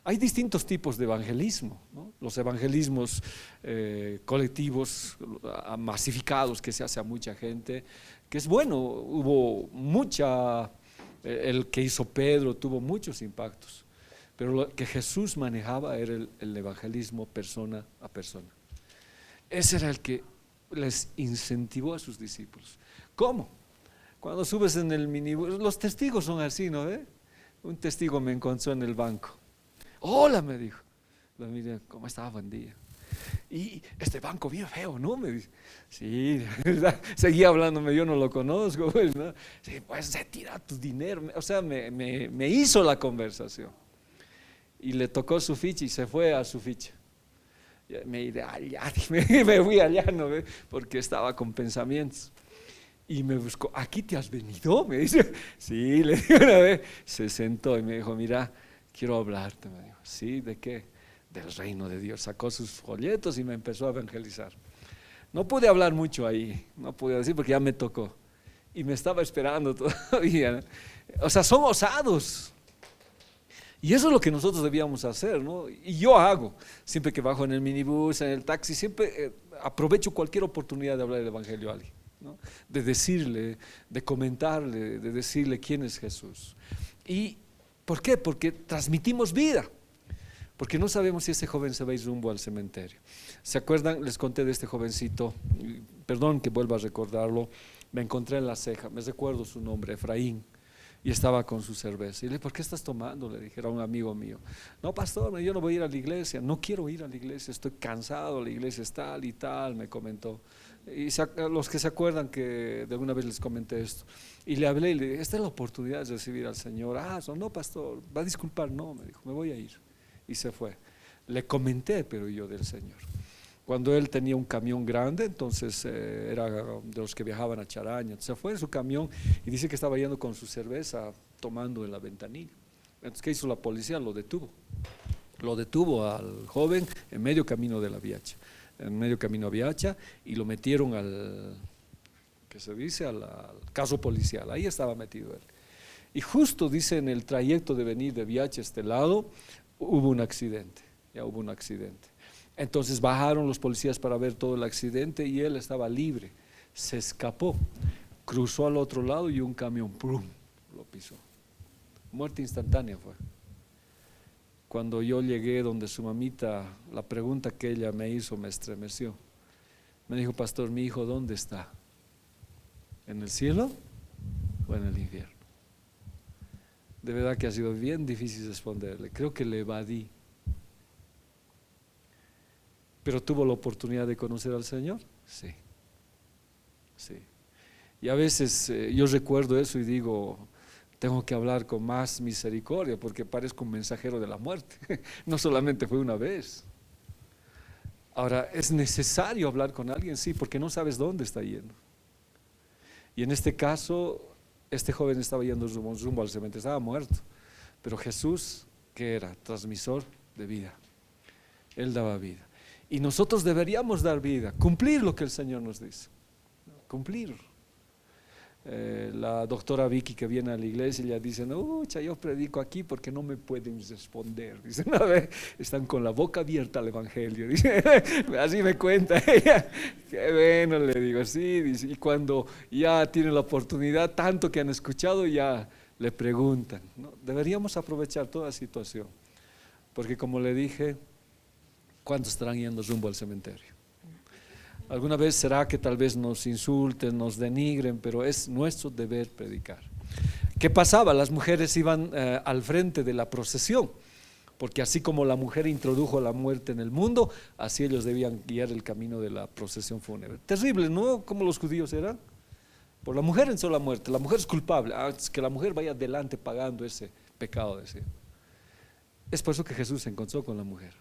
Hay distintos tipos de evangelismo, ¿no? Los evangelismos colectivos, masificados, que se hace a mucha gente, que es bueno, hubo el que hizo Pedro tuvo muchos impactos, pero lo que Jesús manejaba era el evangelismo persona a persona. Ese era el que les incentivó a sus discípulos. ¿Cómo? Cuando subes en el minibús, los testigos son así, ¿no? Un testigo me encontró en el banco. Hola, me dijo. Lo miré, ¿cómo estaba? Buen día. Y este banco bien feo, ¿no? Me dice. Sí, ¿verdad? Seguía hablándome, yo no lo conozco, pues, ¿no? Sí, pues se tira tu dinero. O sea, me hizo la conversación. Y le tocó su ficha y se fue a su ficha. Me iré allá, me fui allá, ¿no? Porque estaba con pensamientos. Y me buscó, ¿aquí te has venido? Me dice. Sí, le dije una vez. Se sentó y me dijo, mira, quiero hablarte, me dijo. ¿Sí? ¿De qué? Del reino de Dios. Sacó sus folletos y me empezó a evangelizar. No pude hablar mucho ahí, no pude decir porque ya me tocó. Y me estaba esperando todavía. O sea, son osados. Y eso es lo que nosotros debíamos hacer, ¿no? Y yo hago, siempre que bajo en el minibús, en el taxi, siempre aprovecho cualquier oportunidad de hablar del Evangelio a alguien, ¿no? De decirle, de comentarle, de decirle quién es Jesús. ¿Y por qué? Porque transmitimos vida. Porque no sabemos si ese joven se va a ir rumbo al cementerio. ¿Se acuerdan? Les conté de este jovencito, perdón que vuelva a recordarlo, me encontré en La Ceja, me recuerdo su nombre, Efraín, y estaba con su cerveza. Y le dije, ¿por qué estás tomando? Le dije, era un amigo mío. No, pastor, yo no voy a ir a la iglesia, no quiero ir a la iglesia, estoy cansado, la iglesia es tal y tal, me comentó. Y los que se acuerdan que de alguna vez les comenté esto, y le hablé y le dije, esta es la oportunidad de recibir al Señor. No, pastor, va a disculpar, no, me dijo, me voy a ir. Y se fue. Le comenté, pero yo del Señor. Cuando él tenía un camión grande, entonces era de los que viajaban a Charaña, se fue en su camión y dice que estaba yendo con su cerveza tomando en la ventanilla. Entonces, ¿qué hizo la policía? Lo detuvo al joven en medio camino de la Viacha, y lo metieron al caso policial. Ahí estaba metido él. Y justo dice en el trayecto de venir de Viacha a este lado, hubo un accidente. Entonces bajaron los policías para ver todo el accidente y él estaba libre, se escapó, cruzó al otro lado y un camión ¡prum!, lo pisó. Muerte instantánea fue. Cuando yo llegué donde su mamita, la pregunta que ella me hizo me estremeció. Me dijo, pastor, mi hijo, ¿dónde está? ¿En el cielo o en el infierno? De verdad que ha sido bien difícil responderle. Creo que le evadí. ¿Pero tuvo la oportunidad de conocer al Señor? Sí. Sí. Y a veces yo recuerdo eso y digo, tengo que hablar con más misericordia porque parezco un mensajero de la muerte. No solamente fue una vez. Ahora, ¿es necesario hablar con alguien? Sí, porque no sabes dónde está yendo. Y en este caso, este joven estaba yendo rumbo al cementerio, estaba muerto. Pero Jesús, ¿qué era? Transmisor de vida. Él daba vida. Y nosotros deberíamos dar vida, cumplir lo que el Señor nos dice. Cumplir. La doctora Vicky que viene a la iglesia, ella dice, no, yo predico aquí porque no me pueden responder. Dice, una vez están con la boca abierta al evangelio. Dice, así me cuenta ella. Qué bueno, le digo, sí. Dice, y cuando ya tienen la oportunidad, tanto que han escuchado, ya le preguntan, ¿no? Deberíamos aprovechar toda situación, porque como le dije, ¿cuántos estarán yendo rumbo al cementerio? Alguna vez será que tal vez nos insulten, nos denigren, pero es nuestro deber predicar. ¿Qué pasaba? Las mujeres iban al frente de la procesión, porque así como la mujer introdujo la muerte en el mundo, así ellos debían guiar el camino de la procesión fúnebre. Terrible, ¿no? Como los judíos eran. Por la mujer entró la muerte, la mujer es culpable, es que la mujer vaya adelante pagando ese pecado, decía. Es por eso que Jesús se encontró con la mujer.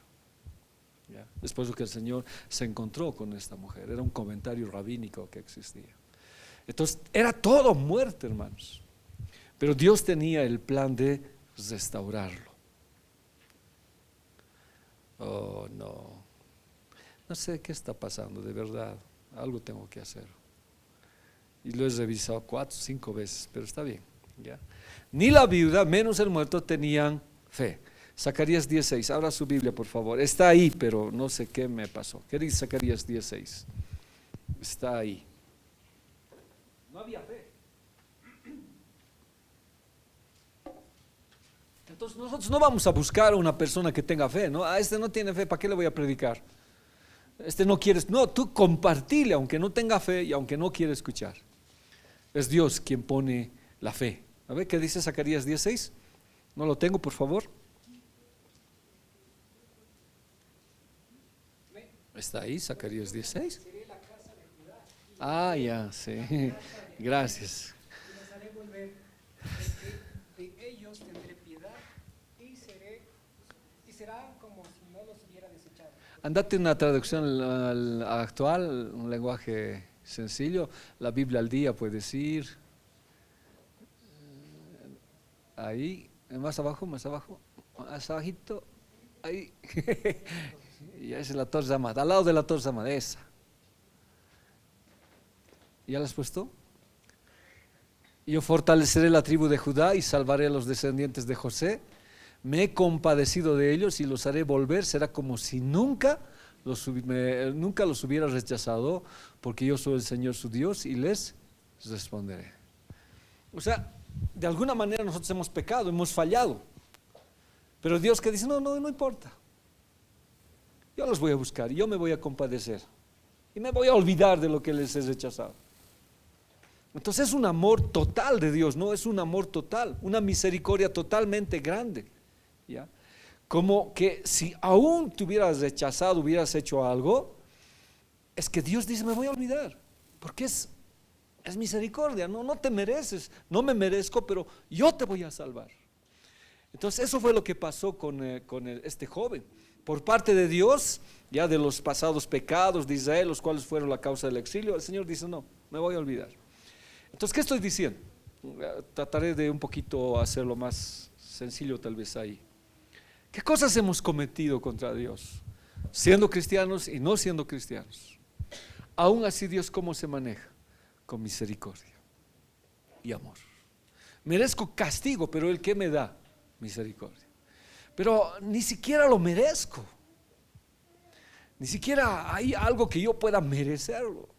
Es por eso que el Señor se encontró con esta mujer. Era un comentario rabínico que existía. Entonces era todo muerte, hermanos, pero Dios tenía el plan de restaurarlo. Oh, no sé qué está pasando, de verdad. Algo tengo que hacer. Y lo he revisado 4 o 5 veces, pero está bien, ¿ya? Ni la viuda, menos el muerto tenían fe. Zacarías 10:6, abra su Biblia por favor. Está ahí, pero no sé qué me pasó. ¿Qué dice Zacarías 10:6? Está ahí. No había fe. Entonces nosotros no vamos a buscar a una persona que tenga fe, ¿no? Este no tiene fe, ¿para qué le voy a predicar? Este no quiere, no, tú compartile aunque no tenga fe y aunque no quiera escuchar. Es Dios quien pone la fe. A ver, ¿qué dice Zacarías 10:6? No lo tengo, por favor. ¿Está ahí, Zacarías 10:6? Ah, ya, sí. Gracias. Y los haré volver, de ellos tendré piedad y será como si no los hubiera desechado. Andate una traducción actual, un lenguaje sencillo. La Biblia al día puede decir. Ahí, más abajo, más abajito, ahí. Y esa es la Torre Amada, al lado de la Torre Amada, esa. ¿Ya la has puesto? Yo fortaleceré la tribu de Judá y salvaré a los descendientes de José. Me he compadecido de ellos y los haré volver. Será como si nunca los hubiera rechazado, porque yo soy el Señor su Dios y les responderé. O sea, de alguna manera nosotros hemos pecado, hemos fallado. Pero Dios que dice, no importa. Yo los voy a buscar, yo me voy a compadecer y me voy a olvidar de lo que les he rechazado. Entonces es un amor total de Dios, no es un amor total, una misericordia totalmente grande, ¿ya? Como que si aún te hubieras rechazado, hubieras hecho algo, es que Dios dice, me voy a olvidar, porque es misericordia, no te mereces, no me merezco, pero yo te voy a salvar. Entonces eso fue lo que pasó con este joven. Por parte de Dios, ya de los pasados pecados de Israel, los cuales fueron la causa del exilio, el Señor dice, no, me voy a olvidar. Entonces, ¿qué estoy diciendo? Trataré de un poquito hacerlo más sencillo tal vez ahí. ¿Qué cosas hemos cometido contra Dios? Siendo cristianos y no siendo cristianos. Aún así, Dios, ¿cómo se maneja? Con misericordia y amor. Merezco castigo, pero ¿Él qué me da? Misericordia. Pero ni siquiera lo merezco. Ni siquiera hay algo que yo pueda merecerlo.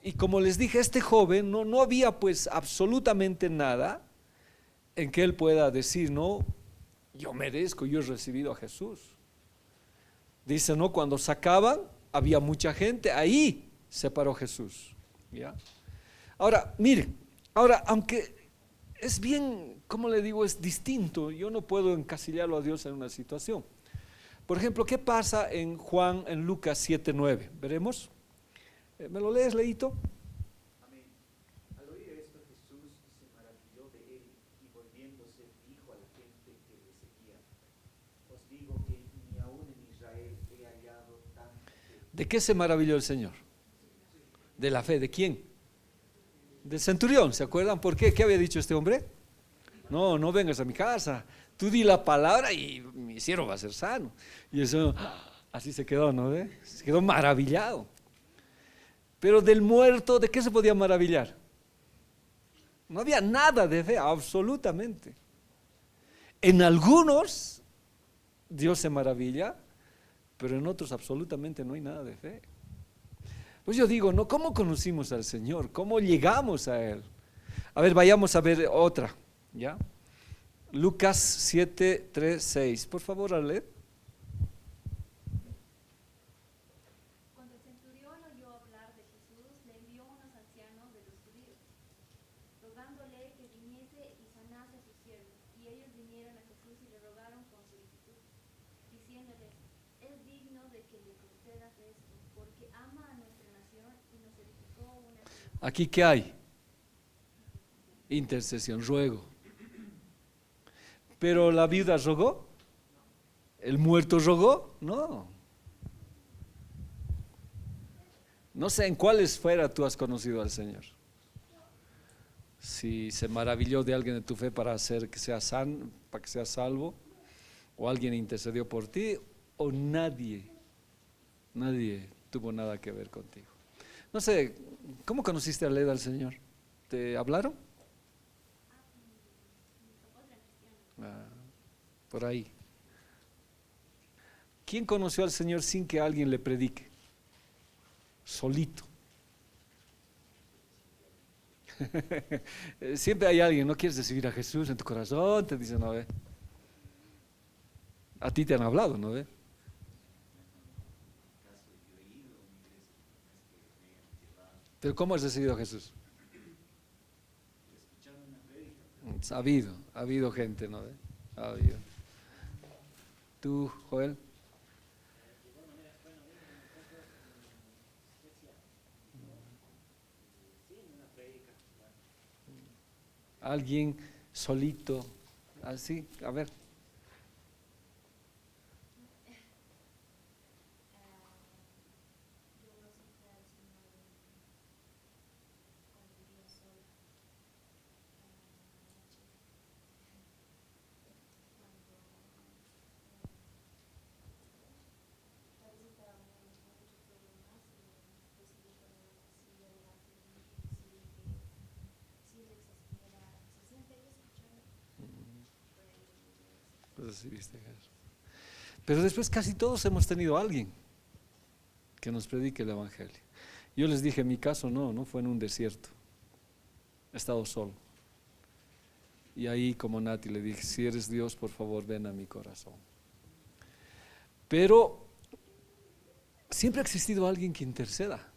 Y como les dije, este joven no había pues absolutamente nada en que él pueda decir, no, yo merezco, yo he recibido a Jesús. Dice, no, cuando sacaban había mucha gente, ahí se paró Jesús, ¿ya? Ahora, miren, aunque es bien, ¿cómo le digo? Es distinto. Yo no puedo encasillarlo a Dios en una situación. Por ejemplo, ¿qué pasa en Lucas 7:9? ¿Veremos? ¿Me lo lees, Leito? Amén. Al oír esto, Jesús se maravilló de él y volviéndose dijo a la gente que le seguía: Os digo que ni aún en Israel he hallado tanta fe. ¿De qué se maravilló el Señor? De la fe. ¿De quién? Del centurión. ¿Se acuerdan por qué? ¿Qué había dicho este hombre? No, no vengas a mi casa. Tú di la palabra y mi siervo va a ser sano. Y eso, así se quedó, ¿no ve? Se quedó maravillado. Pero del muerto, ¿de qué se podía maravillar? No había nada de fe, absolutamente. En algunos Dios se maravilla, pero en otros absolutamente no hay nada de fe. Pues yo digo, ¿no? ¿Cómo conocimos al Señor? ¿Cómo llegamos a Él? A ver, vayamos a ver otra, ¿ya? Lucas 7:3-6. Por favor, a leer. Cuando el centurión oyó hablar de Jesús, le envió unos ancianos de los judíos, rogándole que viniese y sanase a su siervo. Y ellos vinieron a Jesús y le rogaron con solicitud, diciéndole: es digno de que le concedas esto, porque ama a nuestra nación y nos edificó una ciudad. Aquí, ¿qué hay? Intercesión, ruego. Pero la viuda rogó, el muerto rogó, no. No sé en cuál esfera tú has conocido al Señor. Si se maravilló de alguien de tu fe para hacer que sea sano, para que sea salvo, o alguien intercedió por ti, o nadie tuvo nada que ver contigo. No sé, ¿cómo conociste a Leda al Señor? ¿Te hablaron? Por ahí. ¿Quién conoció al Señor sin que alguien le predique? Solito. Siempre hay alguien, ¿no quieres recibir a Jesús en tu corazón? Te dicen, no ve. A ti te han hablado, ¿no ve? Pero ¿cómo has recibido a Jesús? Ha habido gente, ¿no ve? Ha habido. ¿Tú, Joel? Alguien solito, así, a ver. Recibiste Jesús. Pero después casi todos hemos tenido a alguien que nos predique el Evangelio. Yo les dije, en mi caso no fue en un desierto. He estado solo. Y ahí, como Nati, le dije, si eres Dios, por favor, ven a mi corazón. Pero siempre ha existido alguien que interceda.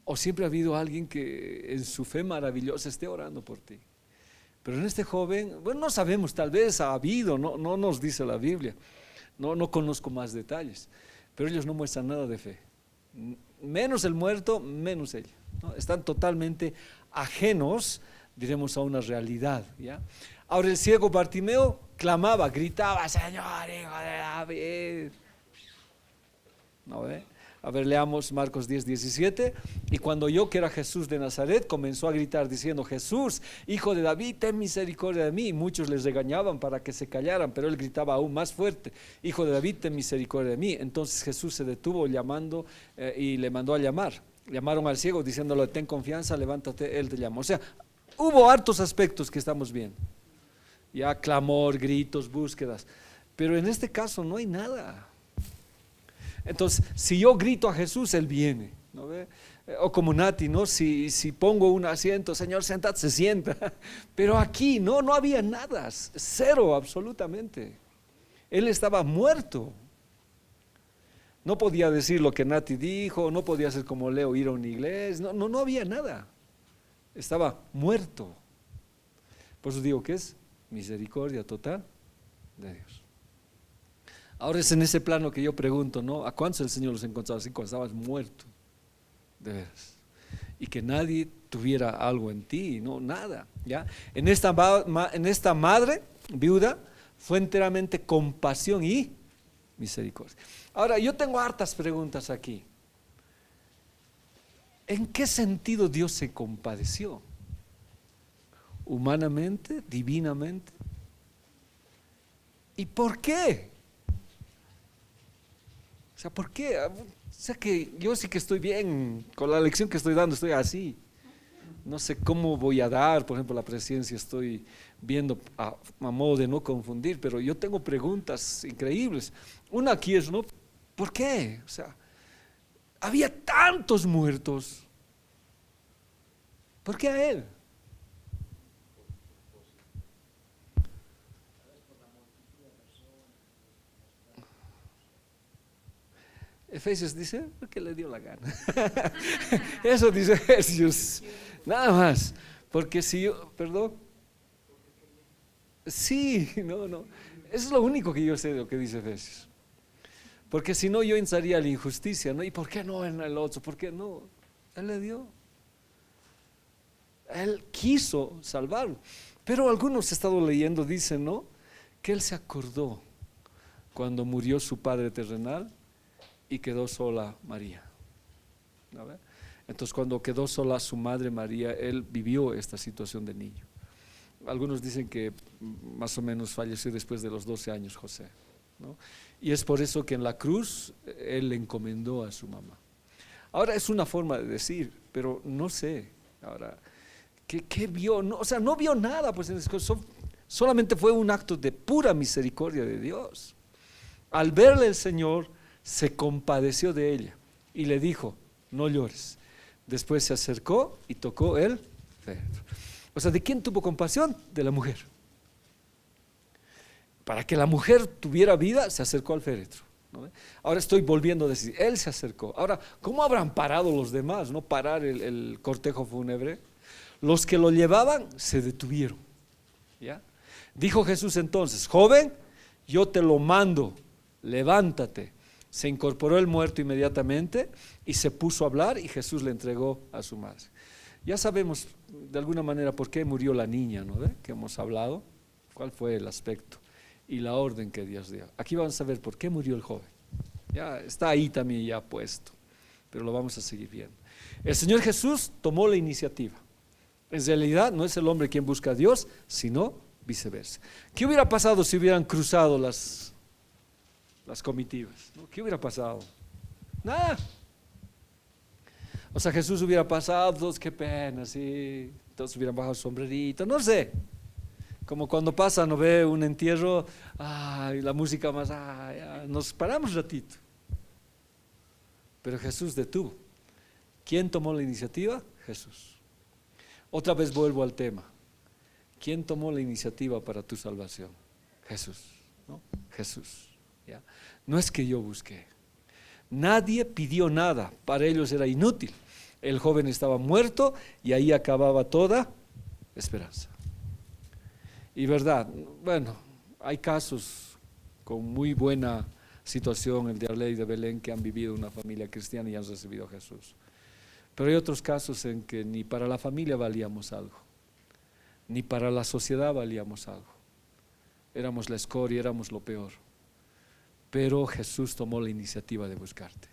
O siempre ha habido alguien que en su fe maravillosa esté orando por ti. Pero en este joven, bueno, no sabemos, tal vez ha habido, no nos dice la Biblia, no conozco más detalles, pero ellos no muestran nada de fe, menos el muerto, menos ella, ¿no? Están totalmente ajenos, diremos, a una realidad, ¿ya? Ahora el ciego Bartimeo clamaba, gritaba, Señor, hijo de David, ¿no ve? A ver, leamos Marcos 10:17. Y cuando oyó que era Jesús de Nazaret, comenzó a gritar diciendo: Jesús, hijo de David, ten misericordia de mí. Y muchos les regañaban para que se callaran, pero él gritaba aún más fuerte: Hijo de David, ten misericordia de mí. Entonces Jesús se detuvo llamando y le mandó a llamar. Llamaron al ciego diciéndole: ten confianza, levántate, él te llama. O sea, hubo hartos aspectos que estamos viendo. Ya clamor, gritos, búsquedas. Pero en este caso no hay nada. Entonces, si yo grito a Jesús, Él viene, ¿no ve? O como Nati, ¿no? Si pongo un asiento, Señor, sentate, se sienta. Pero aquí no había nada, cero absolutamente. Él estaba muerto. No podía decir lo que Nati dijo, no podía ser como Leo, ir a una iglesia, no había nada. Estaba muerto. Por eso digo que es misericordia total de Dios. Ahora es en ese plano que yo pregunto, ¿no? ¿A cuántos el Señor los encontraba así cuando estabas muerto? De veras. Y que nadie tuviera algo en ti, no, nada, ¿ya? En esta madre viuda fue enteramente compasión y misericordia. Ahora, yo tengo hartas preguntas aquí. ¿En qué sentido Dios se compadeció? ¿Humanamente? ¿Divinamente? ¿Y por qué? O sea, ¿por qué? O sea, que yo sí que estoy bien, con la lección que estoy dando estoy así. No sé cómo voy a dar, por ejemplo, la presidencia estoy viendo a modo de no confundir, pero yo tengo preguntas increíbles. Una aquí es, ¿no? ¿Por qué? O sea, había tantos muertos. ¿Por qué a él? Efesios dice, porque le dio la gana. Eso dice Efesios, nada más. Porque si yo, perdón. Sí, no. Eso es lo único que yo sé de lo que dice Efesios. Porque si no, yo entraría a la injusticia, ¿no? ¿Y por qué no en el otro? ¿Por qué no? Él le dio. Él quiso salvarlo. Pero algunos he estado leyendo, dicen, ¿no? Que él se acordó cuando murió su padre terrenal y quedó sola María. ¿A ver? Entonces, cuando quedó sola su madre María, él vivió esta situación de niño. Algunos dicen que más o menos falleció después de los 12 años José, ¿no? Y es por eso que en la cruz él le encomendó a su mamá. Ahora es una forma de decir, pero no sé. Ahora, ¿qué vio? No, o sea, no vio nada, pues solamente fue un acto de pura misericordia de Dios. Al verle el Señor, se compadeció de ella y le dijo, no llores. Después se acercó y tocó el féretro. O sea, ¿de quién tuvo compasión? De la mujer. Para que la mujer tuviera vida, se acercó al féretro, ¿no? Ahora estoy volviendo a decir, él se acercó. Ahora, ¿cómo habrán parado los demás? ¿No? Parar el cortejo fúnebre. Los que lo llevaban se detuvieron, ¿ya? Dijo Jesús entonces, joven, yo te lo mando, levántate. Se incorporó el muerto inmediatamente y se puso a hablar y Jesús le entregó a su madre. Ya sabemos de alguna manera por qué murió la niña, ¿no? Que hemos hablado, cuál fue el aspecto y la orden que Dios dio. Aquí vamos a ver por qué murió el joven. Ya está ahí también ya puesto, pero lo vamos a seguir viendo. El Señor Jesús tomó la iniciativa. En realidad no es el hombre quien busca a Dios, sino viceversa. ¿Qué hubiera pasado si hubieran cruzado las comitivas, ¿no? ¿Qué hubiera pasado? Nada. O sea, Jesús hubiera pasado, todos qué pena, sí, todos hubieran bajado sombrerito, no sé. Como cuando pasa, no ve un entierro, ay, la música más, ay, nos paramos un ratito. Pero Jesús detuvo. ¿Quién tomó la iniciativa? Jesús. Otra vez vuelvo al tema. ¿Quién tomó la iniciativa para tu salvación? Jesús, ¿no? Jesús. ¿Ya? No es que yo busqué. Nadie pidió nada, para ellos era inútil. El joven estaba muerto y ahí acababa toda esperanza. Y verdad, bueno, hay casos con muy buena situación, el de Arley de Belén, que han vivido una familia cristiana y han recibido a Jesús. Pero hay otros casos en que ni para la familia valíamos algo, ni para la sociedad valíamos algo. Éramos la escoria, éramos lo peor. Pero Jesús tomó la iniciativa de buscarte.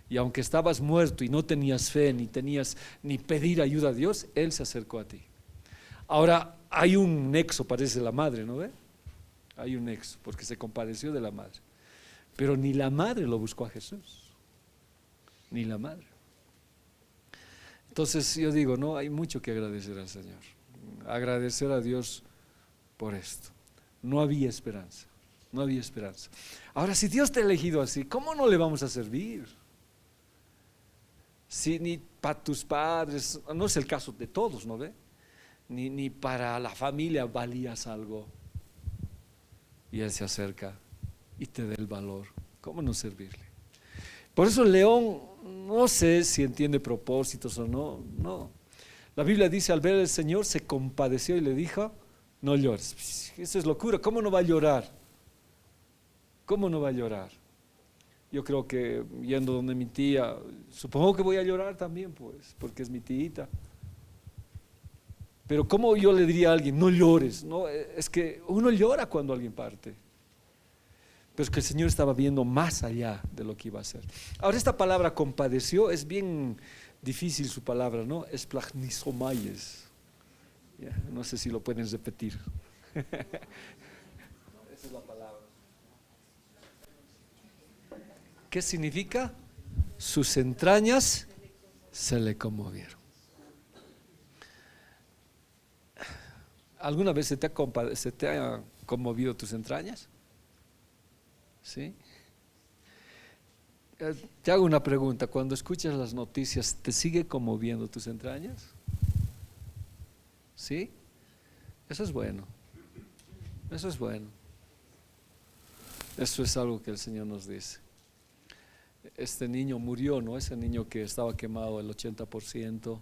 Y aunque estabas muerto y no tenías fe, ni pedir ayuda a Dios, Él se acercó a ti. Ahora hay un nexo, parece la madre, ¿no ve? Hay un nexo, porque se compadeció de la madre. Pero ni la madre lo buscó a Jesús, ni la madre. Entonces yo digo, no, hay mucho que agradecer al Señor. Agradecer a Dios por esto. No había esperanza. No había esperanza. Ahora, si Dios te ha elegido así, ¿cómo no le vamos a servir? Si ni para tus padres, no es el caso de todos, ¿no ve? Ni para la familia valías algo. Y Él se acerca y te da el valor. ¿Cómo no servirle? Por eso el león, no sé si entiende propósitos o no, no. La Biblia dice, al ver al Señor se compadeció y le dijo, no llores. Eso es locura. ¿Cómo no va a llorar? ¿Cómo no va a llorar? Yo creo que yendo donde mi tía, supongo que voy a llorar también, pues, porque es mi tita. Pero ¿cómo yo le diría a alguien, no llores? No, es que uno llora cuando alguien parte. Pero es que el Señor estaba viendo más allá de lo que iba a hacer. Ahora, esta palabra compadeció es bien difícil su palabra, ¿no? Esplagnizomayes. No sé si lo pueden repetir. Esa es la palabra. ¿Qué significa? Sus entrañas se le conmovieron. ¿Alguna vez se te ha conmovido tus entrañas? ¿Sí? Te hago una pregunta. Cuando escuchas las noticias, ¿te sigue conmoviendo tus entrañas? ¿Sí? Eso es bueno. Eso es bueno. Eso es algo que el Señor nos dice. Este niño murió, ¿no? Ese niño que estaba quemado el 80%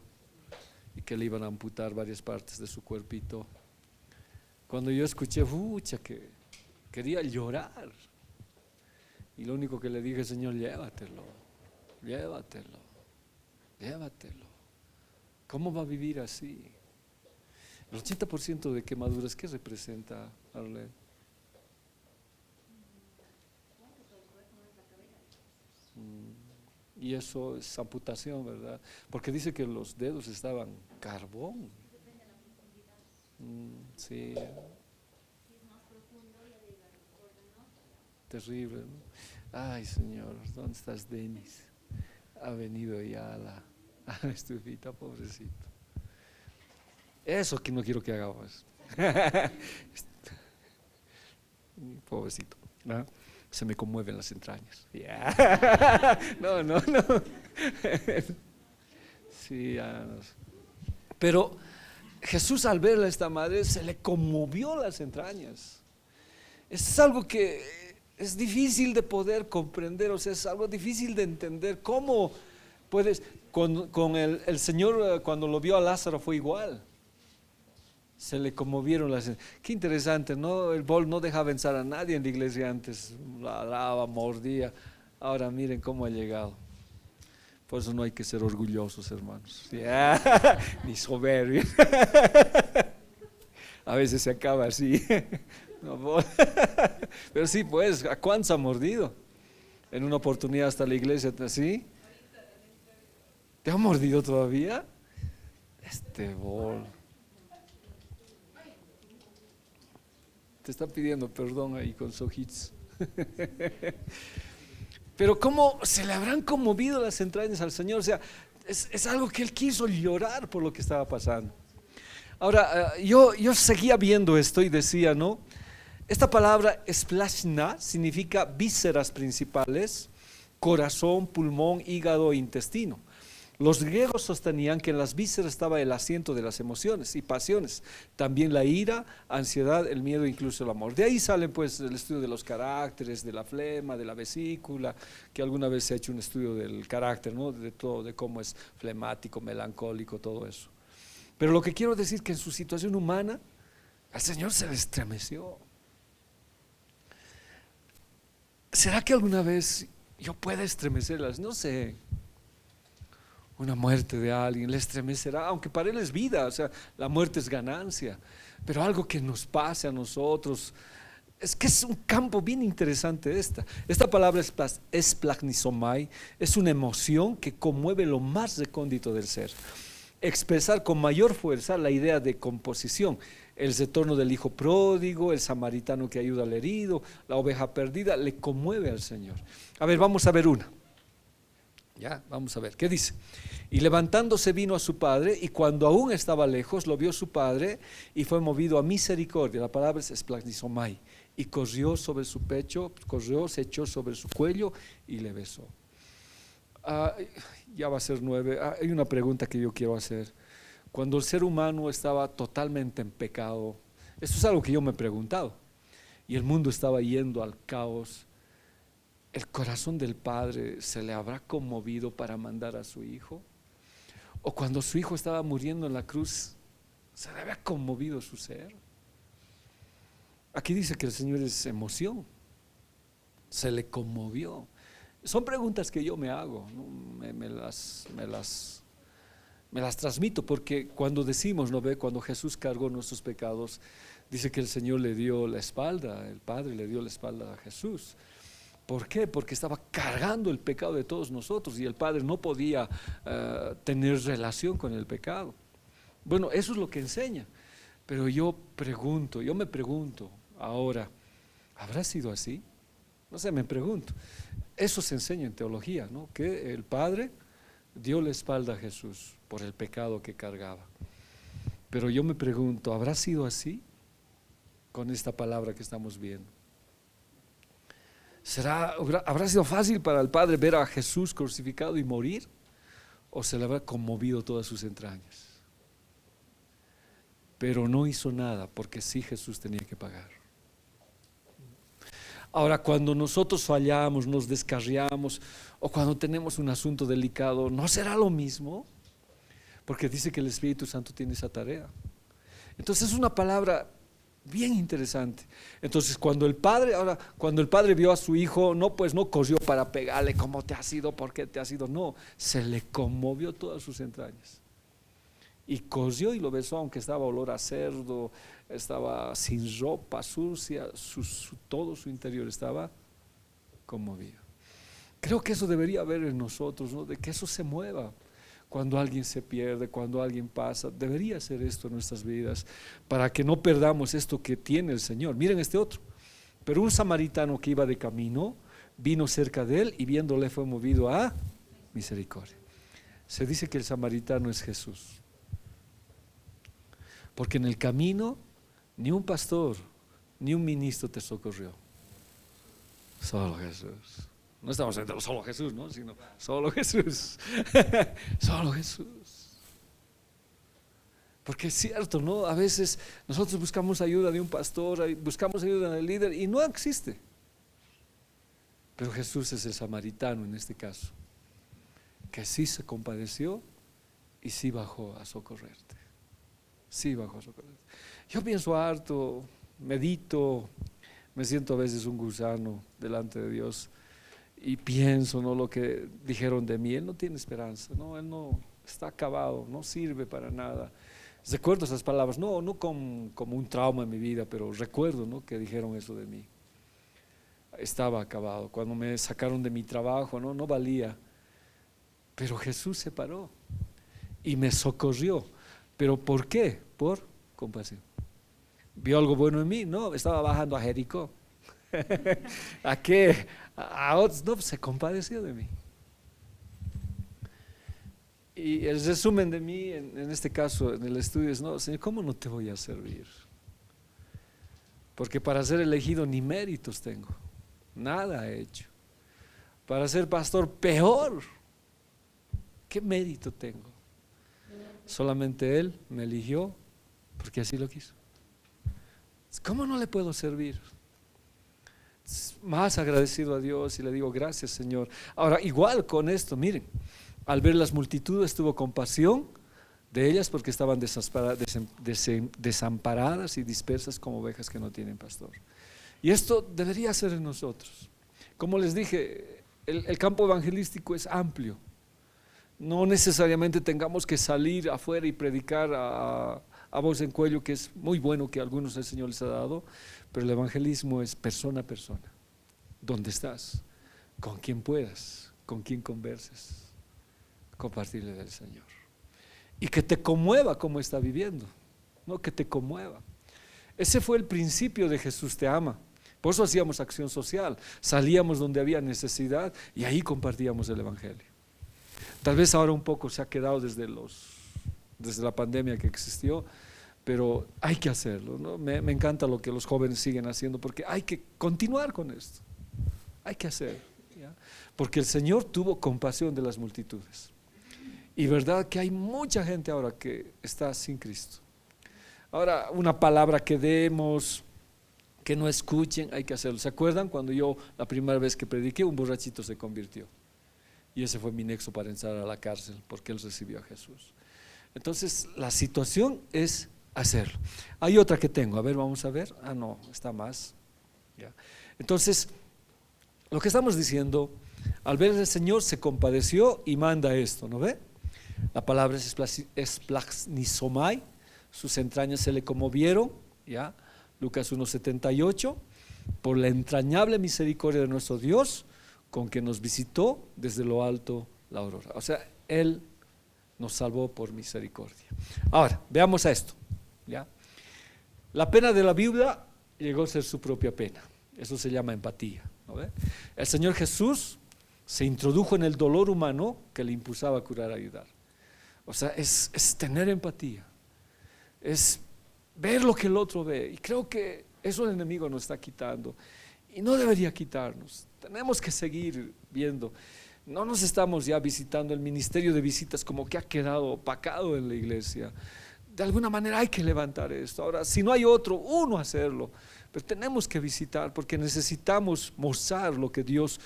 y que le iban a amputar varias partes de su cuerpito. Cuando yo escuché, que quería llorar. Y lo único que le dije, Señor, llévatelo. ¿Cómo va a vivir así? El 80% de quemaduras, ¿qué representa, Arlene? Y eso es amputación, ¿verdad? Porque dice que los dedos estaban carbón. Sí. Terrible, ¿no? Ay, Señor, ¿dónde estás, Denis? Ha venido ya a la estufita, pobrecito. Eso que no quiero que hagamos. Pobrecito, ¿no? Se me conmueven las entrañas. Yeah. No. Sí, ya no sé. Pero Jesús, al ver a esta madre, se le conmovió las entrañas. Es algo que es difícil de poder comprender, o sea, es algo difícil de entender. ¿Cómo puedes? Con el Señor, cuando lo vio a Lázaro, fue igual. Se le conmovieron las. Qué interesante, ¿no? El bol no dejaba avanzar a nadie en la iglesia antes, la alaba, mordía. Ahora miren cómo ha llegado. Por eso no hay que ser orgullosos, hermanos. Ni soberbios. A veces se acaba así. Pero sí, pues, ¿a cuántos ha mordido? En una oportunidad hasta la iglesia, ¿sí? ¿Te ha mordido todavía? Este bol. Te está pidiendo perdón ahí con sus ojitos. Pero ¿cómo se le habrán conmovido las entrañas al Señor? O sea, es algo que Él quiso llorar por lo que estaba pasando. Ahora, yo seguía viendo esto y decía, ¿no? Esta palabra esplashna significa vísceras principales, corazón, pulmón, hígado e intestino. Los griegos sostenían que en las vísceras estaba el asiento de las emociones y pasiones, también la ira, ansiedad, el miedo, incluso el amor. De ahí sale pues el estudio de los caracteres, de la flema, de la vesícula, que alguna vez se ha hecho un estudio del carácter, ¿no? De todo, de cómo es flemático, melancólico, todo eso. Pero lo que quiero decir es que en su situación humana, al Señor se le estremeció. ¿Será que alguna vez yo pueda estremecerlas? No sé. Una muerte de alguien le estremecerá, aunque para él es vida, o sea, la muerte es ganancia, pero algo que nos pase a nosotros, es que es un campo bien interesante esta palabra esplagnizomai, es una emoción que conmueve lo más recóndito del ser, expresar con mayor fuerza la idea de composición, el retorno del hijo pródigo, el samaritano que ayuda al herido, la oveja perdida, le conmueve al Señor. A ver, vamos a ver una. Ya, vamos a ver, ¿qué dice? Y levantándose vino a su padre, y cuando aún estaba lejos, lo vio su padre, y fue movido a misericordia. La palabra es esplagnizomai. Y corrió sobre su pecho, se echó sobre su cuello, y le besó. Ya va a ser 9. Hay una pregunta que yo quiero hacer. Cuando el ser humano estaba totalmente en pecado, esto es algo que yo me he preguntado, y el mundo estaba yendo al caos, ¿el corazón del Padre se le habrá conmovido para mandar a su Hijo? ¿O cuando su Hijo estaba muriendo en la cruz, se le había conmovido su ser? Aquí dice que el Señor es emoción, se le conmovió. Son preguntas que yo me hago, ¿no? Me las transmito, porque cuando decimos, ¿no ve? Cuando Jesús cargó nuestros pecados, dice que el Señor le dio la espalda, el Padre le dio la espalda a Jesús. ¿Por qué? Porque estaba cargando el pecado de todos nosotros y el Padre no podía tener relación con el pecado. Bueno, eso es lo que enseña. Pero yo me pregunto ahora, ¿habrá sido así? No sé, me pregunto. Eso se enseña en teología, ¿no? Que el Padre dio la espalda a Jesús por el pecado que cargaba. Pero yo me pregunto, ¿habrá sido así con esta palabra que estamos viendo? ¿Habrá sido fácil para el Padre ver a Jesús crucificado y morir? ¿O se le habrá conmovido todas sus entrañas? Pero no hizo nada, porque sí Jesús tenía que pagar. Ahora, cuando nosotros fallamos, nos descarriamos, o cuando tenemos un asunto delicado, ¿no será lo mismo? Porque dice que el Espíritu Santo tiene esa tarea. Entonces es una palabra bien interesante. Entonces cuando el Padre vio a su hijo, no corrió para pegarle, ¿cómo te has ido? ¿Por qué te has ido? No, se le conmovió todas sus entrañas. Y corrió y lo besó, aunque estaba olor a cerdo, estaba sin ropa, sucia, todo su interior estaba conmovido. Creo que eso debería haber en nosotros, ¿no? De que eso se mueva. Cuando alguien se pierde, cuando alguien pasa, debería ser esto en nuestras vidas, para que no perdamos esto que tiene el Señor. Miren este otro. Pero un samaritano que iba de camino, vino cerca de él y viéndole fue movido a misericordia. Se dice que el samaritano es Jesús. Porque en el camino ni un pastor, ni un ministro te socorrió. Solo Jesús. No estamos diciendo solo Jesús, ¿no? Sino solo Jesús. Solo Jesús. Porque es cierto, ¿no? A veces nosotros buscamos ayuda de un pastor, buscamos ayuda del líder y no existe. Pero Jesús es el samaritano en este caso, que sí se compadeció y sí bajó a socorrerte. Sí bajó a socorrerte. Yo pienso harto, medito, me siento a veces un gusano delante de Dios. Y pienso, ¿no? Lo que dijeron de mí, él no tiene esperanza, ¿no? Él no está acabado, no sirve para nada. Recuerdo esas palabras, no como un trauma en mi vida, pero recuerdo, ¿no? Que dijeron eso de mí. Estaba acabado. Cuando me sacaron de mi trabajo, no valía. Pero Jesús se paró y me socorrió. ¿Pero por qué? Por compasión. ¿Vio algo bueno en mí? No, estaba bajando a Jericó. ¿A qué? A otros, no, se compadeció de mí. Y el resumen de mí, en este caso, en el estudio es, no, Señor, ¿cómo no te voy a servir? Porque para ser elegido ni méritos tengo, nada he hecho. Para ser pastor, peor. ¿Qué mérito tengo? Solamente Él me eligió porque así lo quiso. ¿Cómo no le puedo servir? Más agradecido a Dios y le digo gracias, Señor. Ahora igual con esto, miren, al ver las multitudes tuvo compasión de ellas porque estaban desamparadas y dispersas como ovejas que no tienen pastor. Y esto debería ser en nosotros. Como les dije, el campo evangelístico es amplio. No necesariamente tengamos que salir afuera y predicar a voz en cuello, que es muy bueno, que a algunos el Señor les ha dado, pero el evangelismo es persona a persona. ¿Dónde estás? Con quien puedas, con quien converses, compartirle del Señor. Y que te conmueva como está viviendo, no que te conmueva. Ese fue el principio de Jesús te ama. Por eso hacíamos acción social, salíamos donde había necesidad y ahí compartíamos el evangelio. Tal vez ahora un poco se ha quedado desde la pandemia que existió, pero hay que hacerlo, ¿no? Me encanta lo que los jóvenes siguen haciendo, porque hay que continuar con esto, hay que hacerlo, ¿ya? Porque el Señor tuvo compasión de las multitudes. Y verdad que hay mucha gente ahora que está sin Cristo. Ahora, una palabra que demos, que no escuchen, hay que hacerlo. ¿Se acuerdan cuando yo la primera vez que prediqué, un borrachito se convirtió? Y ese fue mi nexo para entrar a la cárcel, porque él recibió a Jesús. Entonces la situación es hacerlo. Hay otra que tengo, a ver, vamos a ver. Ah, no, está más. Ya. Entonces, lo que estamos diciendo, al ver el Señor se compadeció y manda esto, ¿no ve? La palabra es esplanizomai, sus entrañas se le conmovieron, ¿ya? Lucas 1:78, por la entrañable misericordia de nuestro Dios, con que nos visitó desde lo alto la aurora. O sea, Él nos salvó por misericordia. Ahora, veamos a esto, ¿ya? La pena de la viuda llegó a ser su propia pena. Eso se llama empatía, ¿no ve? El Señor Jesús se introdujo en el dolor humano que le impulsaba a curar, a ayudar. O sea, es tener empatía, es ver lo que el otro ve. Y creo que eso el enemigo nos está quitando. Y no debería quitarnos. Tenemos que seguir viendo. No nos estamos ya visitando. El ministerio de visitas como que ha quedado opacado en la iglesia. De alguna manera hay que levantar esto. Ahora, si no hay otro, uno hacerlo. Pero tenemos que visitar porque necesitamos mostrar lo que Dios